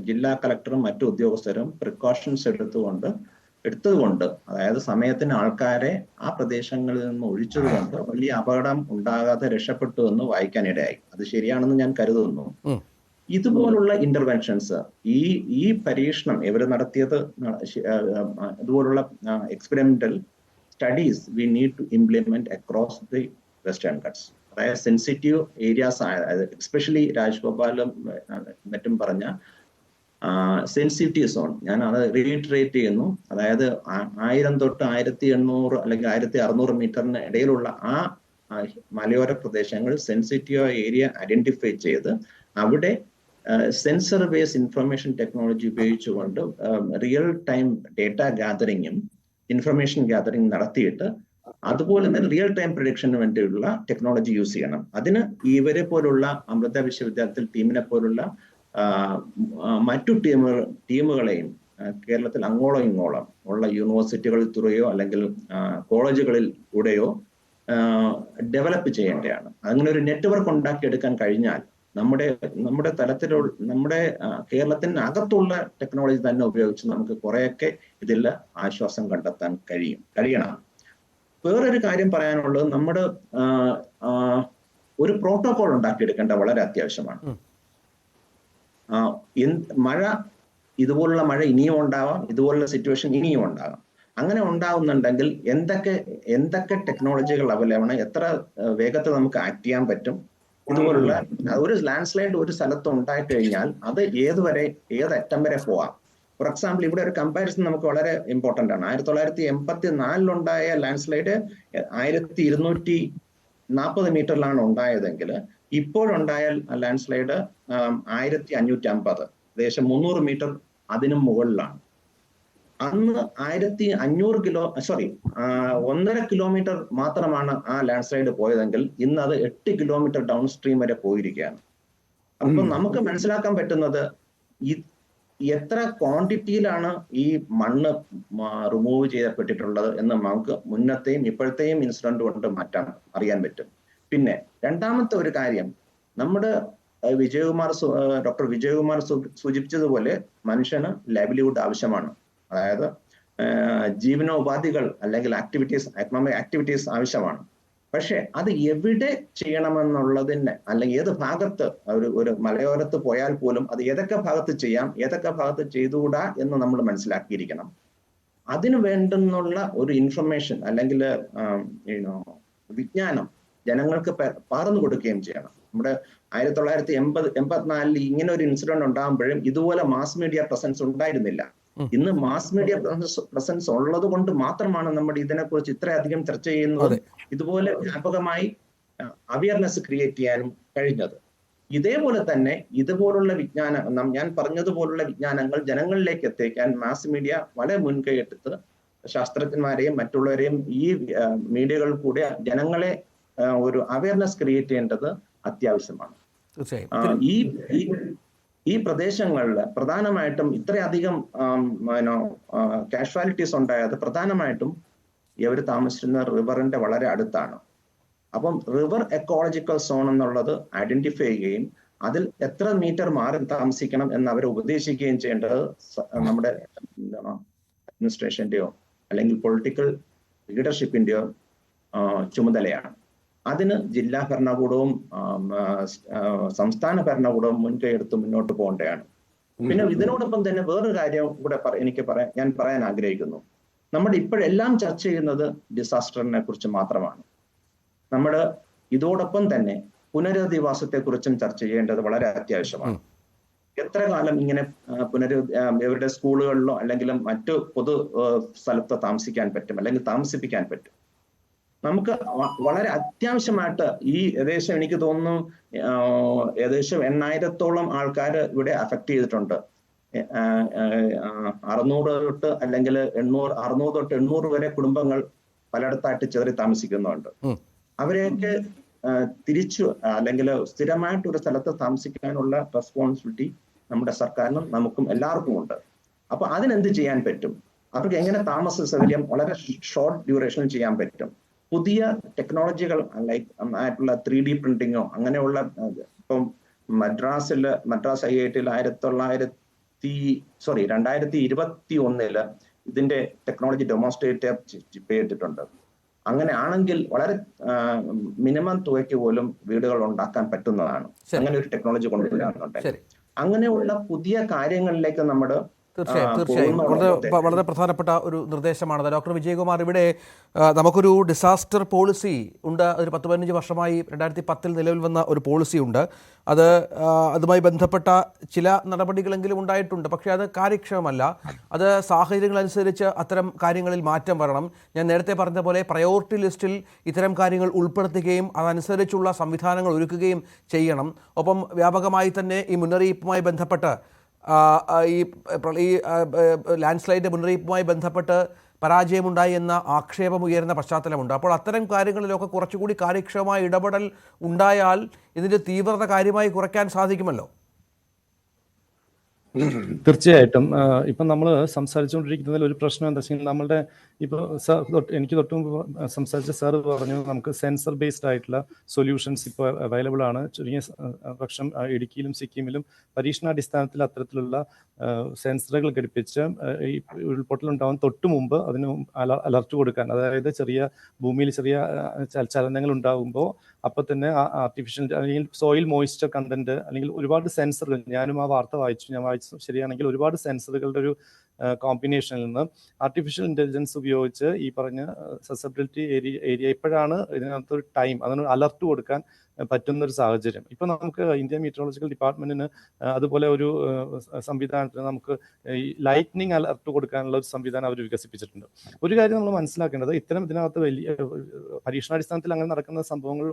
ജില്ലാ കളക്ടറും മറ്റു ഉദ്യോഗസ്ഥരും പ്രിക്കോഷൻസ് എടുത്തതുകൊണ്ട്, അതായത് സമയത്തിന് ആൾക്കാരെ ആ പ്രദേശങ്ങളിൽ നിന്ന് ഒഴിച്ചതുകൊണ്ട് വലിയ അപകടം ഉണ്ടാകാതെ രക്ഷപ്പെട്ടു എന്ന് വായിക്കാനിടയായി. അത് ശരിയാണെന്ന് ഞാൻ കരുതുന്നു. ഇതുപോലുള്ള ഇന്റർവെൻഷൻസ്, ഈ പരീക്ഷണം ഇവർ നടത്തിയത്, ഇതുപോലുള്ള experimental studies we need to implement across the Western Ghats. അതായത് സെൻസിറ്റീവ് ഏരിയാസ്, എസ്പെഷ്യലി രാജഗോപാലും മറ്റും പറഞ്ഞ സെൻസിറ്റിവിറ്റി സോൺ, ഞാൻ അത് റീഇറ്ററേറ്റ് ചെയ്യുന്നു. അതായത് 1000 തൊട്ട് 1800 അല്ലെങ്കിൽ 1600 മീറ്ററിന് ഇടയിലുള്ള ആ മലയോര പ്രദേശങ്ങൾ സെൻസിറ്റീവ് ഏരിയ ഐഡന്റിഫൈ ചെയ്ത് അവിടെ സെൻസർ ബേസ്ഡ് ഇൻഫർമേഷൻ ടെക്നോളജി ഉപയോഗിച്ചുകൊണ്ട് റിയൽ ടൈം ഡേറ്റ ഗാദറിങ്ങും ഇൻഫർമേഷൻ ഗാദറിംഗ് നടത്തിയിട്ട് അതുപോലെ തന്നെ റിയൽ ടൈം പ്രഡിക്ഷന് വേണ്ടിയുള്ള ടെക്നോളജി യൂസ് ചെയ്യണം. അതിന് ഇവരെ പോലുള്ള അമൃത വിശ്വവിദ്യാലയത്തിൽ ടീമിനെ പോലുള്ള മറ്റു ടീമുകളെയും കേരളത്തിൽ അങ്ങോളം ഇങ്ങോളം ഉള്ള യൂണിവേഴ്സിറ്റികളിൽ തുറയോ അല്ലെങ്കിൽ കോളേജുകളിൽ കൂടെയോ ഡെവലപ്പ് ചെയ്യേണ്ടതാണ്. അങ്ങനെ ഒരു നെറ്റ്വർക്ക് ഉണ്ടാക്കിയെടുക്കാൻ കഴിഞ്ഞാൽ നമ്മുടെ തലത്തിലുള്ള നമ്മുടെ കേരളത്തിനകത്തുള്ള ടെക്നോളജി തന്നെ ഉപയോഗിച്ച് നമുക്ക് കുറെയൊക്കെ ഇതിൽ ആശ്വാസം കണ്ടെത്താൻ കഴിയണം. വേറൊരു കാര്യം പറയാനുള്ളത്, നമ്മുടെ ഒരു പ്രോട്ടോകോൾ ഉണ്ടാക്കിയെടുക്കേണ്ട വളരെ അത്യാവശ്യമാണ്. മഴ, ഇതുപോലുള്ള മഴ ഇനിയും ഉണ്ടാവാം, ഇതുപോലുള്ള സിറ്റുവേഷൻ ഇനിയും ഉണ്ടാകാം. അങ്ങനെ ഉണ്ടാവുന്നുണ്ടെങ്കിൽ എന്തൊക്കെ ടെക്നോളജികൾ അവൈലബിൾ ആണ്, എത്ര വേഗത്തിൽ നമുക്ക് ആക്ട് ചെയ്യാൻ പറ്റും. ഇതുപോലുള്ള ഒരു ലാൻഡ് സ്ലൈഡ് ഒരു സ്ഥലത്ത് ഉണ്ടായിക്കഴിഞ്ഞാൽ അത് ഏതറ്റം വരെ പോവാം. ഫോർ എക്സാമ്പിൾ, ഇവിടെ ഒരു കമ്പാരിസൺ നമുക്ക് വളരെ ഇമ്പോർട്ടന്റ് ആണ്. 1984 ലാൻഡ് സ്ലൈഡ് 1240 മീറ്ററിലാണ് ഉണ്ടായതെങ്കിൽ ഇപ്പോഴുണ്ടായ ലാൻഡ് സ്ലൈഡ് 1550, ഏകദേശം 300 മീറ്റർ അതിനും മുകളിലാണ്. അന്ന് 1.5 കിലോമീറ്റർ മാത്രമാണ് ആ ലാൻഡ് സ്ലൈഡ് പോയതെങ്കിൽ ഇന്ന് അത് 8 കിലോമീറ്റർ ഡൗൺ സ്ട്രീം വരെ പോയിരിക്കുകയാണ്. അപ്പൊ നമുക്ക് മനസ്സിലാക്കാൻ പറ്റുന്നത് എത്ര ക്വാണ്ടിറ്റിയിലാണ് ഈ മണ്ണ് റിമൂവ് ചെയ്യപ്പെട്ടിട്ടുള്ളത് എന്ന് നമുക്ക് മുന്നത്തെയും ഇപ്പോഴത്തെയും ഇൻസിഡന്റ് കൊണ്ട് അറിയാൻ പറ്റും. പിന്നെ രണ്ടാമത്തെ ഒരു കാര്യം, നമ്മുടെ ഡോക്ടർ വിജയകുമാർ സൂചിപ്പിച്ചതുപോലെ മനുഷ്യന് ലൈവ്ലിഹുഡ് ആവശ്യമാണ്. അതായത് ജീവനോപാധികൾ അല്ലെങ്കിൽ എക്കണോമിക് ആക്ടിവിറ്റീസ് ആവശ്യമാണ്. പക്ഷെ അത് എവിടെ ചെയ്യണമെന്നുള്ളതിന്, അല്ലെങ്കിൽ ഏത് ഭാഗത്ത്, ഒരു മലയോരത്ത് പോയാൽ പോലും അത് ഏതൊക്കെ ഭാഗത്ത് ചെയ്യാം, ഏതൊക്കെ ഭാഗത്ത് ചെയ്തുകൂടാ എന്ന് നമ്മൾ മനസ്സിലാക്കിയിരിക്കണം. അതിന് വേണ്ടുന്നുള്ള ഒരു ഇൻഫർമേഷൻ അല്ലെങ്കിൽ വിജ്ഞാനം ജനങ്ങൾക്ക് പകർന്നു കൊടുക്കുകയും ചെയ്യണം. നമ്മുടെ 1984 ഇങ്ങനെ ഒരു ഇൻസിഡന്റ് ഉണ്ടാകുമ്പോഴും ഇതുപോലെ മാസ് മീഡിയ പ്രസൻസ് ഉണ്ടായിരുന്നില്ല. ഇന്ന് മാസ് മീഡിയ പ്രസൻസ് ഉള്ളത് കൊണ്ട് മാത്രമാണ് നമ്മുടെ ഇതിനെക്കുറിച്ച് ഇത്രയധികം ചർച്ച ചെയ്യുന്നതും ഇതുപോലെ വ്യാപകമായി അവയർനെസ് ക്രിയേറ്റ് ചെയ്യാനും കഴിഞ്ഞത്. ഇതേപോലെ തന്നെ ഇതുപോലുള്ള ഞാൻ പറഞ്ഞതുപോലുള്ള വിജ്ഞാനങ്ങൾ ജനങ്ങളിലേക്ക് എത്തിക്കാൻ മാസ് മീഡിയ വളരെ മുൻകൈ എടുത്ത് ശാസ്ത്രജ്ഞന്മാരെയും മറ്റുള്ളവരെയും ഈ മീഡിയകൾ കൂടെ ജനങ്ങളെ ഒരു അവയർനെസ് ക്രിയേറ്റ് ചെയ്യേണ്ടത് അത്യാവശ്യമാണ്. ഈ പ്രദേശങ്ങളിൽ പ്രധാനമായിട്ടും ഇത്രയധികം കാഷ്വാലിറ്റീസ് ഉണ്ടായത് പ്രധാനമായിട്ടും ഇവർ താമസിച്ചിരുന്ന റിവറിന്റെ വളരെ അടുത്താണ്. അപ്പം റിവർ എക്കോളജിക്കൽ സോൺ എന്നുള്ളത് ഐഡന്റിഫൈ ചെയ്യുകയും അതിൽ എത്ര മീറ്റർ മാറി താമസിക്കണം എന്ന് അവരെ ഉപദേശിക്കുകയും ചെയ്യേണ്ടത് നമ്മുടെ അഡ്മിനിസ്ട്രേഷന്റെയോ അല്ലെങ്കിൽ പൊളിറ്റിക്കൽ ലീഡർഷിപ്പിന്റെയോ ചുമതലയാണ്. അതിന് ജില്ലാ ഭരണകൂടവും സംസ്ഥാന ഭരണകൂടവും മുൻകൈ എടുത്ത് മുന്നോട്ട് പോകേണ്ടതാണ്. പിന്നെ ഇതിനോടൊപ്പം തന്നെ വേറൊരു കാര്യം കൂടെ ഞാൻ പറയാൻ ആഗ്രഹിക്കുന്നു. നമ്മുടെ ഇപ്പോഴെല്ലാം ചർച്ച ചെയ്യുന്നത് ഡിസാസ്റ്ററിനെ കുറിച്ച് മാത്രമാണ്. നമ്മുടെ ഇതോടൊപ്പം തന്നെ പുനരധിവാസത്തെ കുറിച്ചും ചർച്ച ചെയ്യേണ്ടത് വളരെ അത്യാവശ്യമാണ്. എത്ര കാലം ഇങ്ങനെ ഇവരുടെ സ്കൂളുകളിലോ അല്ലെങ്കിൽ മറ്റു പൊതു സ്ഥലത്തോ താമസിക്കാൻ പറ്റും, അല്ലെങ്കിൽ താമസിപ്പിക്കാൻ പറ്റും. നമുക്ക് വളരെ അത്യാവശ്യമായിട്ട് ഏകദേശം എനിക്ക് തോന്നുന്നു ഏകദേശം 8,000-ഓളം ആൾക്കാർ ഇവിടെ അഫക്ട് ചെയ്തിട്ടുണ്ട്. 600 തൊട്ട് അല്ലെങ്കിൽ 600 തൊട്ട് 800 വരെ കുടുംബങ്ങൾ പലയിടത്തായിട്ട് ചേറി താമസിക്കുന്നുണ്ട്. അവരെയൊക്കെ തിരിച്ചു അല്ലെങ്കിൽ സ്ഥിരമായിട്ട് ഒരു സ്ഥലത്ത് താമസിക്കാനുള്ള റെസ്പോൺസിബിലിറ്റി നമ്മുടെ സർക്കാരിനും നമുക്കും എല്ലാവർക്കും ഉണ്ട്. അപ്പൊ അതിനെന്ത് ചെയ്യാൻ പറ്റും? അവർക്ക് എങ്ങനെ താമസ സൗകര്യം വളരെ ഷോർട്ട് ഡ്യൂറേഷനിൽ ചെയ്യാൻ പറ്റും? പുതിയ ടെക്നോളജികൾ ആയിട്ടുള്ള 3D പ്രിന്റിങ്ങോ അങ്ങനെയുള്ള, ഇപ്പം മദ്രാസ് IIT-ൽ 2021 ഇതിന്റെ ടെക്നോളജി ഡെമോൺസ്ട്രേറ്റ് ചെയ്തിട്ടുണ്ട്. അങ്ങനെ ആണെങ്കിൽ വളരെ മിനിമം തുകയ്ക്ക് പോലും വീടുകൾ ഉണ്ടാക്കാൻ പറ്റുന്നതാണ്. അങ്ങനെ ഒരു ടെക്നോളജി കൊണ്ടുവരാനുണ്ടെങ്കിൽ അങ്ങനെയുള്ള പുതിയ കാര്യങ്ങളിലേക്ക് നമ്മുടെ തീർച്ചയായും വളരെ പ്രധാനപ്പെട്ട ഒരു നിർദ്ദേശമാണത്. ഡോക്ടർ വിജയകുമാർ, ഇവിടെ നമുക്കൊരു ഡിസാസ്റ്റർ പോളിസി ഉണ്ട്. ഒരു 10-15 വർഷമായി 2010 നിലവിൽ വന്ന ഒരു പോളിസി ഉണ്ട്. അതുമായി ബന്ധപ്പെട്ട ചില നടപടികളെങ്കിലും ഉണ്ടായിട്ടുണ്ട്. പക്ഷേ അത് കാര്യക്ഷമമല്ല. അത് സാഹചര്യങ്ങളനുസരിച്ച് അത്തരം കാര്യങ്ങളിൽ മാറ്റം വരണം. ഞാൻ നേരത്തെ പറഞ്ഞ പോലെ പ്രയോറിറ്റി ലിസ്റ്റിൽ ഇത്തരം കാര്യങ്ങൾ ഉൾപ്പെടുത്തുകയും അതനുസരിച്ചുള്ള സംവിധാനങ്ങൾ ഒരുക്കുകയും ചെയ്യണം. ഒപ്പം വ്യാപകമായി തന്നെ ഈ മുന്നറിയിപ്പുമായി ബന്ധപ്പെട്ട് ഈ ലാൻഡ് സ്ലൈഡ് മുന്നറിയിപ്പുമായി ബന്ധപ്പെട്ട് പരാജയമുണ്ടായി എന്ന ആക്ഷേപം ഉയരുന്ന പശ്ചാത്തലമുണ്ട്. അപ്പോൾ അത്തരം കാര്യങ്ങളിലൊക്കെ കുറച്ചുകൂടി കാര്യക്ഷമമായ ഇടപെടൽ ഉണ്ടായാൽ ഇതിൻ്റെ തീവ്രത കാര്യമായി കുറയ്ക്കാൻ സാധിക്കുമല്ലോ. തീർച്ചയായിട്ടും. ഇപ്പം നമ്മൾ സംസാരിച്ചുകൊണ്ടിരിക്കുന്നതിൽ ഒരു പ്രശ്നം എന്താ വെച്ചാൽ നമ്മളുടെ ഇപ്പോൾ എനിക്ക് തൊട്ട് മുമ്പ് സംസാരിച്ച സാർ പറഞ്ഞു നമുക്ക് സെൻസർ ബേസ്ഡ് ആയിട്ടുള്ള സൊല്യൂഷൻസ് ഇപ്പോൾ അവൈലബിൾ ആണ്. ചുരുങ്ങിയ പക്ഷം ഇടുക്കിയിലും സിക്കിമിലും പരീക്ഷണാടിസ്ഥാനത്തിൽ അത്തരത്തിലുള്ള സെൻസറുകൾ ഘടിപ്പിച്ച് ഈ ഉരുൾപൊട്ടലുണ്ടാവാൻ തൊട്ട് മുമ്പ് അതിന് അലർട്ട് കൊടുക്കാൻ, അതായത് ഭൂമിയിൽ ചെറിയ ചലനങ്ങൾ ഉണ്ടാകുമ്പോൾ അപ്പോൾ തന്നെ ആർട്ടിഫിഷ്യൽ അല്ലെങ്കിൽ സോയിൽ മോയ്സ്ചർ കണ്ടന്റ് അല്ലെങ്കിൽ ഒരുപാട് സെൻസറുകൾ, ഞാനും ആ വാർത്ത വായിച്ചു, ഞാൻ വായിച്ചു ശരിയാണെങ്കിൽ ഒരുപാട് സെൻസറുകളുടെ ഒരു കോമ്പിനേഷനിൽ നിന്ന് ആർട്ടിഫിഷ്യൽ ഇന്റലിജൻസ് ഉപയോഗിച്ച് ഈ പറഞ്ഞ സസെപ്റ്റിബിലിറ്റി ഏരിയ എപ്പോഴാണ് ഇതിനകത്തൊരു ടൈം അതിന് അലർട്ട് കൊടുക്കാൻ പറ്റുന്ന ഒരു സാഹചര്യം. ഇപ്പൊ നമുക്ക് ഇന്ത്യൻ മീറ്ററോളജിക്കൽ ഡിപ്പാർട്ട്മെന്റിന് അതുപോലെ ഒരു സംവിധാനത്തിന് നമുക്ക് ഈ ലൈറ്റ്നിങ് അലർട്ട് കൊടുക്കാനുള്ള ഒരു സംവിധാനം അവർ വികസിപ്പിച്ചിട്ടുണ്ട്. ഒരു കാര്യം നമ്മൾ മനസ്സിലാക്കേണ്ടത്, ഇത്തരം ഇതിനകത്ത് വലിയ പരീക്ഷണാടിസ്ഥാനത്തിൽ അങ്ങനെ നടക്കുന്ന സംഭവങ്ങൾ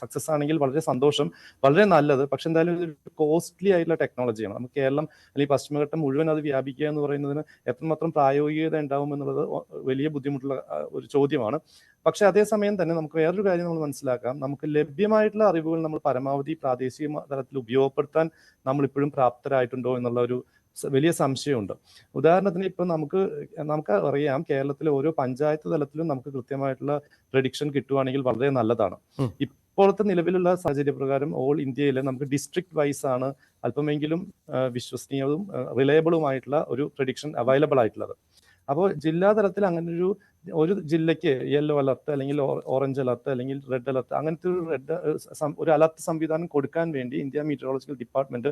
സക്സസ് ആണെങ്കിൽ വളരെ സന്തോഷം, വളരെ നല്ലത്. പക്ഷെ എന്തായാലും ഒരു കോസ്റ്റ്ലി ആയിട്ടുള്ള ടെക്നോളജിയാണ്. നമുക്ക് കേരളം അല്ലെങ്കിൽ പശ്ചിമഘട്ടം മുഴുവൻ അത് വ്യാപിക്കുക എന്ന് പറയുന്നതിന് എത്രമാത്രം പ്രായോഗികത ഉണ്ടാവും എന്നുള്ളത് വലിയ ബുദ്ധിമുട്ടുള്ള ഒരു ചോദ്യമാണ്. പക്ഷെ അതേസമയം തന്നെ നമുക്ക് വേറൊരു കാര്യം നമ്മൾ മനസ്സിലാക്കാം, നമുക്ക് ലഭ്യമായിട്ടുള്ള അറിവുകൾ നമ്മൾ പരമാവധി പ്രാദേശിക തലത്തിൽ ഉപയോഗപ്പെടുത്താൻ നമ്മൾ ഇപ്പോഴും പ്രാപ്തരായിട്ടുണ്ടോ എന്നുള്ള ഒരു വലിയ സംശയമുണ്ട്. ഉദാഹരണത്തിന് ഇപ്പൊ നമുക്ക് അറിയാം, കേരളത്തിലെ ഓരോ പഞ്ചായത്ത് തലത്തിലും നമുക്ക് കൃത്യമായിട്ടുള്ള പ്രഡിക്ഷൻ കിട്ടുവാണെങ്കിൽ വളരെ നല്ലതാണ്. ഇപ്പോഴത്തെ നിലവിലുള്ള സാഹചര്യപ്രകാരം ഓൾ ഇന്ത്യയിൽ നമുക്ക് ഡിസ്ട്രിക്ട് വൈസ് ആണ് അല്പമെങ്കിലും വിശ്വസനീയവും റിലയബിളുമായിട്ടുള്ള ഒരു പ്രഡിക്ഷൻ അവൈലബിൾ ആയിട്ടുള്ളത്. അപ്പോൾ ജില്ലാ തലത്തിൽ അങ്ങനെ ഒരു ജില്ലയ്ക്ക് യെല്ലോ അലർട്ട് അല്ലെങ്കിൽ ഓറഞ്ച് അലർട്ട് അല്ലെങ്കിൽ റെഡ് അലർട്ട് അങ്ങനത്തെ ഒരു അലർട്ട് സംവിധാനം കൊടുക്കാൻ വേണ്ടി ഇന്ത്യ മീറ്ററോളജിക്കൽ ഡിപ്പാർട്ട്മെന്റ്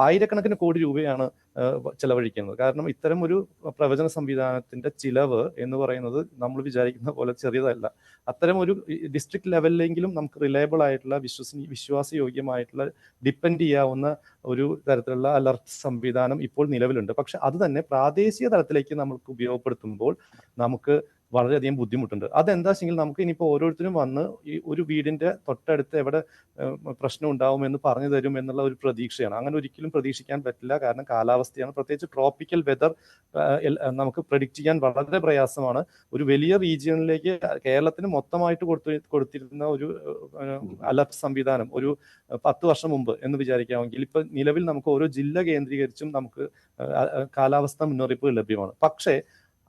ആയിരക്കണക്കിന് കോടി രൂപയാണ് ചെലവഴിക്കുന്നത്. കാരണം ഇത്തരം ഒരു പ്രവചന സംവിധാനത്തിന്റെ ചിലവ് എന്ന് പറയുന്നത് നമ്മൾ വിചാരിക്കുന്ന പോലെ ചെറിയതല്ല. അത്തരം ഒരു ഡിസ്ട്രിക്ട് ലെവലിലെങ്കിലും നമുക്ക് റിലയബിൾ ആയിട്ടുള്ള വിശ്വാസയോഗ്യമായിട്ടുള്ള ഡിപ്പെൻഡ് ചെയ്യാവുന്ന ഒരു തരത്തിലുള്ള അലർട്ട് സംവിധാനം ഇപ്പോൾ നിലവിലുണ്ട്. പക്ഷെ അത് തന്നെ പ്രാദേശിക തലത്തിലേക്ക് നമുക്ക് ഉപയോഗപ്പെടുത്തുമ്പോൾ നമുക്ക് വളരെയധികം ബുദ്ധിമുട്ടുണ്ട്. അതെന്താ വെച്ചെങ്കിൽ നമുക്ക് ഇനിയിപ്പോൾ ഓരോരുത്തരും വന്ന് ഈ ഒരു വീടിന്റെ തൊട്ടടുത്ത് എവിടെ പ്രശ്നം ഉണ്ടാവുമെന്ന് പറഞ്ഞു തരും എന്നുള്ള ഒരു പ്രതീക്ഷയാണ്. അങ്ങനെ ഒരിക്കലും പ്രതീക്ഷിക്കാൻ പറ്റില്ല. കാരണം കാലാവസ്ഥയാണ്, പ്രത്യേകിച്ച് ട്രോപ്പിക്കൽ വെതർ നമുക്ക് പ്രഡിക്റ്റ് ചെയ്യാൻ വളരെ പ്രയാസമാണ്. ഒരു വലിയ റീജിയണിലേക്ക് കേരളത്തിന് മൊത്തമായിട്ട് കൊടുത്തിരുന്ന ഒരു അലർട്ട് സംവിധാനം ഒരു 10 വർഷം മുമ്പ് എന്ന് വിചാരിക്കാമെങ്കിൽ ഇപ്പൊ നിലവിൽ നമുക്ക് ഓരോ ജില്ല കേന്ദ്രീകരിച്ചും നമുക്ക് കാലാവസ്ഥ മുന്നറിയിപ്പ് ലഭ്യമാണ്. പക്ഷേ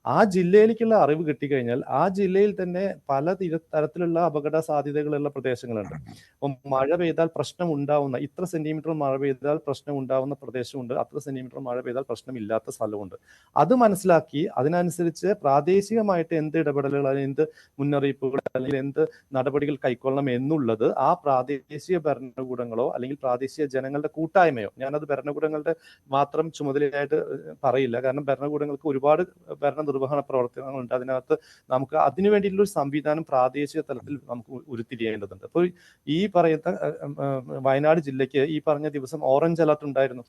ആ ജില്ലയിലേക്കുള്ള അറിവ് കിട്ടിക്കഴിഞ്ഞാൽ ആ ജില്ലയിൽ തന്നെ പല തരത്തിലുള്ള അപകട സാധ്യതകളുള്ള പ്രദേശങ്ങളുണ്ട്. അപ്പം മഴ പെയ്താൽ പ്രശ്നം ഉണ്ടാവുന്ന, ഇത്ര സെന്റിമീറ്റർ മഴ പെയ്താൽ പ്രശ്നം ഉണ്ടാവുന്ന പ്രദേശമുണ്ട്, അത്ര സെന്റിമീറ്റർ മഴ പെയ്താൽ പ്രശ്നമില്ലാത്ത സ്ഥലമുണ്ട്. അത് മനസ്സിലാക്കി അതിനനുസരിച്ച് പ്രാദേശികമായിട്ട് എന്ത് ഇടപെടലുകൾ, എന്ത് മുന്നറിയിപ്പുകൾ അല്ലെങ്കിൽ എന്ത് നടപടികൾ കൈക്കൊള്ളണം എന്നുള്ളത് ആ പ്രാദേശിക ഭരണകൂടങ്ങളോ അല്ലെങ്കിൽ പ്രാദേശിക ജനങ്ങളുടെ കൂട്ടായ്മയോ, ഞാനത് ഭരണകൂടങ്ങളുടെ മാത്രം ചുമതലയായിട്ട് പറയില്ല, കാരണം ഭരണകൂടങ്ങൾക്ക് ഒരുപാട് നിർവഹണ പ്രവർത്തനങ്ങളുണ്ട്. അതിനകത്ത് നമുക്ക് അതിനു വേണ്ടിയിട്ടുള്ള ഒരു സംവിധാനം പ്രാദേശിക തലത്തിൽ നമുക്ക് ഉരുത്തിരിയേണ്ടതുണ്ട്. അപ്പോൾ ഈ പറയുന്ന വയനാട് ജില്ലയ്ക്ക് ഈ പറഞ്ഞ ദിവസം ഓറഞ്ച് അലർട്ട് ഉണ്ടായിരുന്നു.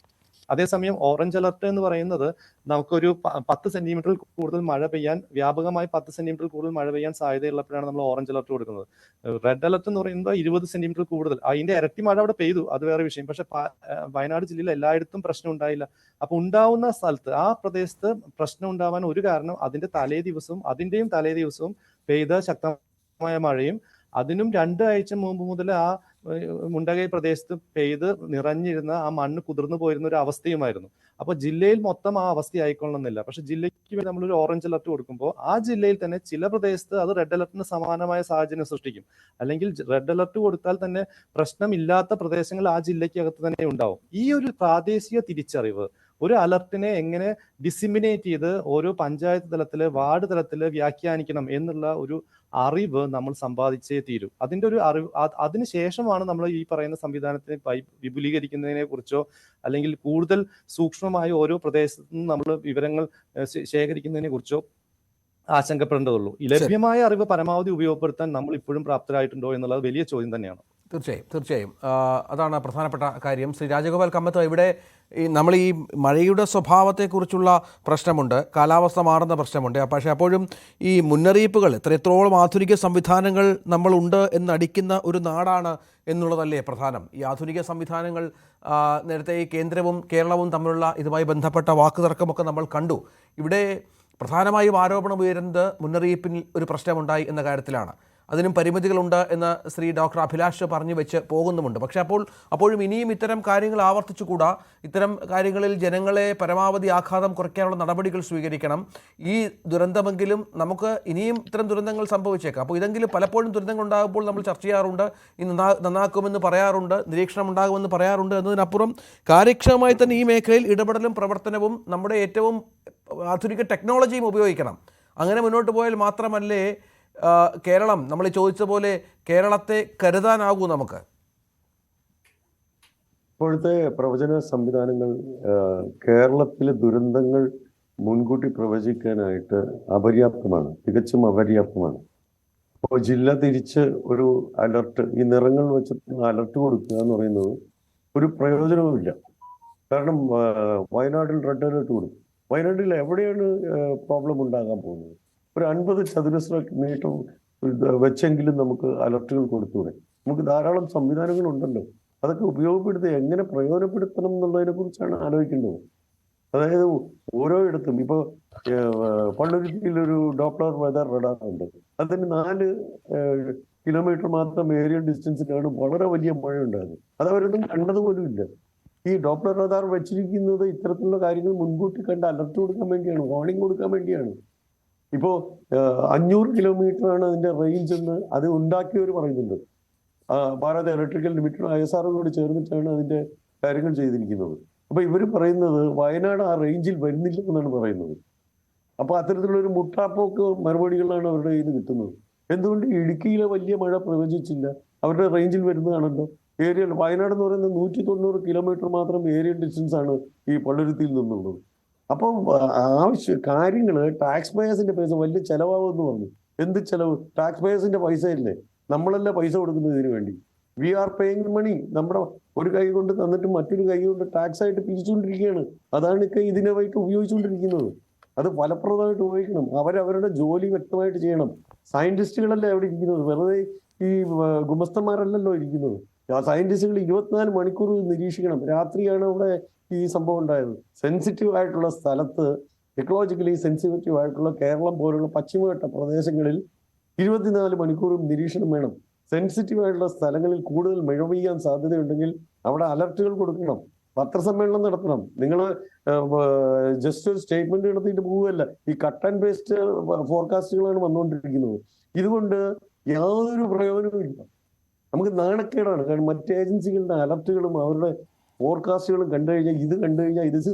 അതേസമയം ഓറഞ്ച് അലർട്ട് എന്ന് പറയുന്നത് നമുക്കൊരു 10 സെന്റിമീറ്ററിൽ കൂടുതൽ മഴ പെയ്യാൻ, വ്യാപകമായി 10 സെന്റിമീറ്ററിൽ കൂടുതൽ മഴ പെയ്യാൻ സാധ്യതയുള്ളപ്പോഴാണ് നമ്മൾ ഓറഞ്ച് അലർട്ട് കൊടുക്കുന്നത്. റെഡ് അലർട്ട് എന്ന് പറയുന്നത് 20 സെന്റിമീറ്റർ കൂടുതൽ, അതിന്റെ ഇരട്ടി മഴ അവിടെ പെയ്തു, അത് വേറെ വിഷയം. പക്ഷെ വയനാട് ജില്ലയിൽ എല്ലായിടത്തും പ്രശ്നം ഉണ്ടായില്ല. അപ്പൊ ഉണ്ടാവുന്ന സ്ഥലത്ത് ആ പ്രദേശത്ത് പ്രശ്നം ഉണ്ടാവാൻ ഒരു കാരണം അതിന്റെയും തലേ ദിവസവും പെയ്ത ശക്തമായ മഴയും അതിനും 2 ആഴ്ച മുമ്പ് മുതൽ ആ മുണ്ടകൈ പ്രദേശത്ത് പെയ്ത് നിറഞ്ഞിരുന്ന ആ മണ്ണ് കുതിർന്നു പോയിരുന്ന ഒരു അവസ്ഥയുമായിരുന്നു. അപ്പൊ ജില്ലയിൽ മൊത്തം ആ അവസ്ഥ ആയിക്കൊള്ളണമെന്നില്ല. പക്ഷെ ജില്ലയ്ക്ക് വേണ്ടി നമ്മളൊരു ഓറഞ്ച് അലർട്ട് കൊടുക്കുമ്പോൾ ആ ജില്ലയിൽ തന്നെ ചില പ്രദേശത്ത് അത് റെഡ് അലർട്ടിന് സമാനമായ സാഹചര്യം സൃഷ്ടിക്കും. അല്ലെങ്കിൽ റെഡ് അലർട്ട് കൊടുത്താൽ തന്നെ പ്രശ്നമില്ലാത്ത പ്രദേശങ്ങൾ ആ ജില്ലയ്ക്കകത്ത് തന്നെ ഉണ്ടാവും. ഈ ഒരു പ്രാദേശിക തിരിച്ചറിവ് ഒരു അലർട്ടിനെ എങ്ങനെ ഡിസിമിനേറ്റ് ചെയ്ത് ഓരോ പഞ്ചായത്ത് തലത്തില് വാർഡ് തലത്തില് വ്യാഖ്യാനിക്കണം എന്നുള്ള ഒരു അറിവ് നമ്മൾ സമ്പാദിച്ചേ തീരൂ. അതിന്റെ ഒരു അറിവ് അതിനുശേഷമാണ് നമ്മൾ ഈ പറയുന്ന സംവിധാനത്തെ വിപുലീകരിക്കുന്നതിനെ കുറിച്ചോ അല്ലെങ്കിൽ കൂടുതൽ സൂക്ഷ്മമായി ഓരോ പ്രദേശത്തു നിന്നും നമ്മൾ വിവരങ്ങൾ ശേഖരിക്കുന്നതിനെ കുറിച്ചോ ആശങ്കപ്പെടേണ്ടതുള്ളൂ. ലഭ്യമായ അറിവ് പരമാവധി ഉപയോഗപ്പെടുത്താൻ നമ്മൾ ഇപ്പോഴും പ്രാപ്തരായിട്ടുണ്ടോ എന്നുള്ളത് വലിയ ചോദ്യം തന്നെയാണ്. തീർച്ചയായും അതാണ് പ്രധാനപ്പെട്ട കാര്യം. ശ്രീ രാജഗോപാൽ കമ്മത്ത്, ഇവിടെ നമ്മൾ ഈ മഴയുടെ സ്വഭാവത്തെക്കുറിച്ചുള്ള പ്രശ്നമുണ്ട്, കാലാവസ്ഥ മാറുന്ന പ്രശ്നമുണ്ട്. പക്ഷേ അപ്പോഴും ഈ മുന്നറിയിപ്പുകൾ എത്രത്തോളം ആധുനിക സംവിധാനങ്ങൾ നമ്മളുണ്ട് എന്നടിക്കുന്ന ഒരു നാടാണ് എന്നുള്ളതല്ലേ പ്രധാനം. ഈ ആധുനിക സംവിധാനങ്ങൾ നേരത്തെ ഈ കേന്ദ്രവും കേരളവും തമ്മിലുള്ള ഇതുമായി ബന്ധപ്പെട്ട വാക്കുതർക്കമൊക്കെ നമ്മൾ കണ്ടു. ഇവിടെ പ്രധാനമായും ആരോപണം ഉയരുന്നത് മുന്നറിയിപ്പിൽ ഒരു പ്രശ്നമുണ്ടായി എന്ന കാര്യത്തിലാണ്. അതിനും പരിമിതികളുണ്ട് എന്ന് ശ്രീ ഡോക്ടർ അഭിലാഷ് പറഞ്ഞു വെച്ച് പോകുന്നുമുണ്ട്. പക്ഷേ അപ്പോഴും ഇനിയും ഇത്തരം കാര്യങ്ങൾ ആവർത്തിച്ചുകൂടാ. ഇത്തരം കാര്യങ്ങളിൽ ജനങ്ങളെ പരമാവധി ആഘാതം കുറയ്ക്കാനുള്ള നടപടികൾ സ്വീകരിക്കണം. ഈ ദുരന്തമെങ്കിലും നമുക്ക് ഇനിയും ഇത്തരം ദുരന്തങ്ങൾ സംഭവിച്ചേക്കാം. അപ്പോൾ ഇതെങ്കിലും പലപ്പോഴും ദുരന്തങ്ങൾ ഉണ്ടാകുമ്പോൾ നമ്മൾ ചർച്ച ചെയ്യാറുണ്ട്, ഈ നന്നാക്കുമെന്ന് പറയാറുണ്ട്, നിരീക്ഷണം ഉണ്ടാകുമെന്ന് പറയാറുണ്ട്. എന്നതിനപ്പുറം കാര്യക്ഷമമായി തന്നെ ഈ മേഖലയിൽ ഇടപെടലും പ്രവർത്തനവും നമ്മുടെ ഏറ്റവും ആധുനിക ടെക്നോളജിയും ഉപയോഗിക്കണം. അങ്ങനെ മുന്നോട്ട് പോയാൽ മാത്രമല്ലേ കേരളം, നമ്മൾ ചോദിച്ച പോലെ കേരളത്തെ കരുതാനാകൂ നമുക്ക്. ഇപ്പോഴത്തെ പ്രവചന സംവിധാനങ്ങൾ കേരളത്തിലെ ദുരന്തങ്ങൾ മുൻകൂട്ടി പ്രവചിക്കാനായിട്ട് അപര്യാപ്തമാണ്, തികച്ചും അപര്യാപ്തമാണ്. അപ്പോൾ ജില്ല തിരിച്ച് ഒരു അലർട്ട്, ഈ നിറങ്ങൾ വെച്ച് അലർട്ട് കൊടുക്കുക എന്ന് പറയുന്നത് ഒരു പ്രയോജനവുമില്ല. കാരണം വയനാട്ടിൽ റെഡ് അലർട്ട് കൊടുക്കും. വയനാട്ടിൽ എവിടെയാണ് പ്രോബ്ലം ഉണ്ടാകാൻ പോകുന്നത്? ഒരു 50 ചതുരശ്ര മീറ്റർ വെച്ചെങ്കിലും നമുക്ക് അലർട്ടുകൾ കൊടുത്തൂടെ? നമുക്ക് ധാരാളം സംവിധാനങ്ങളുണ്ടല്ലോ, അതൊക്കെ ഉപയോഗപ്പെടുത്തി എങ്ങനെ പ്രയോജനപ്പെടുത്തണം എന്നുള്ളതിനെ കുറിച്ചാണ് ആലോചിക്കേണ്ടത്. അതായത് ഓരോ ഇടത്തും ഇപ്പോൾ പള്ളുരുത്തിയിൽ ഒരു ഡോപ്ലർ വെതർ റഡാർ ഉണ്ട്. അതിന് 4 കിലോമീറ്റർ മാത്രം ഏരിയൽ ഡിസ്റ്റൻസിലാണ് വളരെ വലിയ മഴ ഉണ്ടായത്. അത് അവരൊന്നും കണ്ടതുപോലും ഇല്ല. ഈ ഡോപ്ലർ റഡാർ വെച്ചിരിക്കുന്നത് ഇത്തരത്തിലുള്ള കാര്യങ്ങൾ മുൻകൂട്ടി കണ്ട് അലർട്ട് കൊടുക്കാൻ വേണ്ടിയാണ്, വാർണിംഗ് കൊടുക്കാൻ വേണ്ടിയാണ്. ഇപ്പോ 500 കിലോമീറ്റർ ആണ് അതിന്റെ റേഞ്ച് എന്ന് അത് ഉണ്ടാക്കിയവർ പറയുന്നുണ്ട്. ഭാരത് ഇലക്ട്രിക്കൽ ലിമിറ്റഡ് ISR കൂടി ചേർന്നിട്ടാണ് അതിന്റെ കാര്യങ്ങൾ ചെയ്തിരിക്കുന്നത്. അപ്പൊ ഇവർ പറയുന്നത് വയനാട് ആ റേഞ്ചിൽ വരുന്നില്ല എന്നാണ് പറയുന്നത്. അപ്പൊ അത്തരത്തിലുള്ള ഒരു മുട്ടാപ്പോക്ക് മറുപടികളാണ് അവരുടെ കയ്യിൽ നിന്ന് കിട്ടുന്നത്. എന്തുകൊണ്ട് ഇടുക്കിയിലെ വലിയ മഴ പ്രവചിച്ചില്ല? അവരുടെ റേഞ്ചിൽ വരുന്നതാണല്ലോ. ഏരിയൽ വയനാട് എന്ന് പറയുന്നത് 190 കിലോമീറ്റർ മാത്രം ഏരിയൽ ഡിസ്റ്റൻസ് ആണ് ഈ പള്ളുരുത്തിയിൽ നിന്നുള്ളത്. അപ്പം കാര്യങ്ങള് ടാക്സ് പേയേഴ്സിന്റെ പൈസ വലിയ ചെലവാകുമെന്ന് പറഞ്ഞു. എന്ത് ചെലവ്? ടാക്സ് പേയേഴ്സിന്റെ പൈസ ഇല്ലേ? നമ്മളല്ല പൈസ കൊടുക്കുന്നത് ഇതിനു വേണ്ടി. വി ആർ പേയിങ് മണി. നമ്മുടെ ഒരു കൈ കൊണ്ട് തന്നിട്ട് മറ്റൊരു കൈ കൊണ്ട് ടാക്സ് ആയിട്ട് പിരിച്ചുകൊണ്ടിരിക്കുകയാണ്. അതാണ് ഇതിനായിട്ട് ഉപയോഗിച്ചുകൊണ്ടിരിക്കുന്നത്. അത് ഫലപ്രദമായിട്ട് ഉപയോഗിക്കണം. അവരവരുടെ ജോലി വ്യക്തമായിട്ട് ചെയ്യണം. സയന്റിസ്റ്റുകളല്ലേ അവിടെ ഇരിക്കുന്നത്, വെറുതെ ഈ ഗുമസ്തന്മാരല്ലല്ലോ ഇരിക്കുന്നത്. സയന്റിസ്റ്റുകൾ 24 മണിക്കൂർ നിരീക്ഷിക്കണം. രാത്രിയാണ് അവിടെ ഈ സംഭവം ഉണ്ടായത്. സെൻസിറ്റീവ് ആയിട്ടുള്ള സ്ഥലത്ത്, എക്കോളജിക്കലി സെൻസിറ്റീവ് ആയിട്ടുള്ള കേരളം പോലുള്ള പശ്ചിമഘട്ട പ്രദേശങ്ങളിൽ 24 മണിക്കൂറും നിരീക്ഷണം വേണം. സെൻസിറ്റീവ് ആയിട്ടുള്ള സ്ഥലങ്ങളിൽ കൂടുതൽ മഴ പെയ്യാൻ സാധ്യതയുണ്ടെങ്കിൽ അവിടെ അലർട്ടുകൾ കൊടുക്കണം, പത്രസമ്മേളനം നടത്തണം. നിങ്ങൾ ജസ്റ്റ് ഒരു സ്റ്റേറ്റ്മെന്റ് നടത്തിയിട്ട് പോവുകയല്ല. ഈ കട്ട് ആൻഡ് പേസ്റ്റ് ഫോർകാസ്റ്റുകളാണ് വന്നുകൊണ്ടിരിക്കുന്നത്. ഇതുകൊണ്ട് യാതൊരു പ്രയോജനവും ഇല്ല. നമുക്ക് നാണക്കേടാണ്. കാരണം മറ്റ് ഏജൻസികളുടെ അലർട്ടുകളും അവരുടെ ഫോർകാസ്റ്റുകളും കണ്ടു കഴിഞ്ഞാൽ ഇത് ഇസ്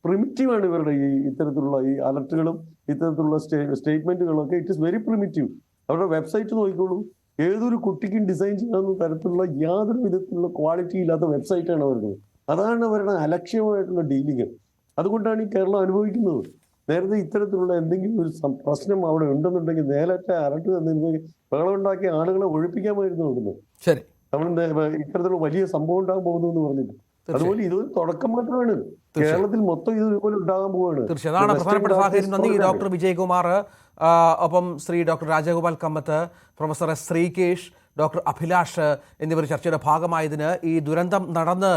പ്രിമിറ്റീവാണ് ഇവരുടെ ഈ ഇത്തരത്തിലുള്ള ഈ അലർട്ടുകളും ഇത്തരത്തിലുള്ള സ്റ്റേറ്റ്മെന്റുകളും ഒക്കെ. It is very primitive. അവരുടെ വെബ്സൈറ്റ് നോക്കിക്കോളൂ. ഏതൊരു കുട്ടിക്കും ഡിസൈൻ ചെയ്യാവുന്ന തരത്തിലുള്ള യാതൊരു വിധത്തിലുള്ള ക്വാളിറ്റി ഇല്ലാത്ത വെബ്സൈറ്റാണ് അവരുടെ. അതാണ് അവരുടെ അലക്ഷ്യമായിട്ടുള്ള ഡീലിങ്. അതുകൊണ്ടാണ് ഈ കേരളം അനുഭവിക്കുന്നത്. നേരത്തെ ഇത്തരത്തിലുള്ള എന്തെങ്കിലും ഒരു പ്രശ്നം അവിടെ ഉണ്ടെന്നുണ്ടെങ്കിൽ നേരത്തെ അലർട്ട് തന്നിരുന്നെങ്കിൽ ബഹളമുണ്ടാക്കിയ ആളുകളെ ഒഴിപ്പിക്കാമായിരുന്നു നോക്കുന്നത്. ശരി, നമ്മൾ ഇത്തരത്തിലുള്ള വലിയ സംഭവം ഉണ്ടാകാൻ പോകുന്നു എന്ന് പറഞ്ഞിട്ട്. അതുപോലെ ഇത് തുടക്കം മാത്രമാണ്. കേരളത്തിൽ മൊത്തം ഇതുപോലെ ഉണ്ടാകാൻ പോവുകയാണ്. തീർച്ചയായും അതാണ് പ്രധാനപ്പെട്ട സാഹചര്യം. നന്ദി ഡോക്ടർ വിജയകുമാർ, ഒപ്പം Shri doctor Rajagopal Kamath, professor S Sreekesh, doctor Abhilash എന്നിവർ ചർച്ചയുടെ ഭാഗമായതിന്. ഈ ദുരന്തം നടന്ന്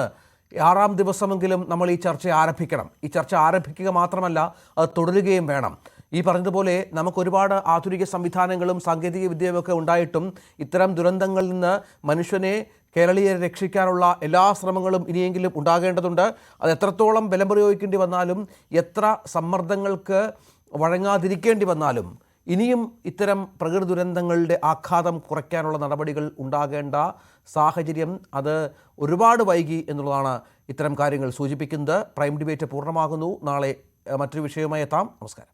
6ാം ദിവസമെങ്കിലും നമ്മൾ ഈ ചർച്ച ആരംഭിക്കണം. ഈ ചർച്ച ആരംഭിക്കുക മാത്രമല്ല, അത് തുടരുകയും വേണം. ഈ പറഞ്ഞതുപോലെ നമുക്ക് ഒരുപാട് ആധുനിക സംവിധാനങ്ങളും സാങ്കേതിക വിദ്യയുമൊക്കെ ഉണ്ടായിട്ടും ഇത്തരം ദുരന്തങ്ങളിൽ നിന്ന് മനുഷ്യനെ, കേരളീയരെ രക്ഷിക്കാനുള്ള എല്ലാ ശ്രമങ്ങളും ഇനിയെങ്കിലും ഉണ്ടാകേണ്ടതുണ്ട്. അത് എത്രത്തോളം ബലം പ്രയോഗിക്കേണ്ടി വന്നാലും, എത്ര സമ്മർദ്ദങ്ങൾക്ക് വഴങ്ങാതിരിക്കേണ്ടി വന്നാലും, ഇനിയും ഇത്തരം പ്രകൃതി ദുരന്തങ്ങളുടെ ആഘാതം കുറയ്ക്കാനുള്ള നടപടികൾ ഉണ്ടാകേണ്ട സാഹചര്യം അത് ഒരുപാട് വൈകി എന്നുള്ളതാണ് ഇത്തരം കാര്യങ്ങൾ സൂചിപ്പിക്കുന്നത്. പ്രൈം ഡിബേറ്റ് പൂർണ്ണമാകുന്നു. നാളെ മറ്റൊരു വിഷയവുമായി എത്താം. നമസ്കാരം.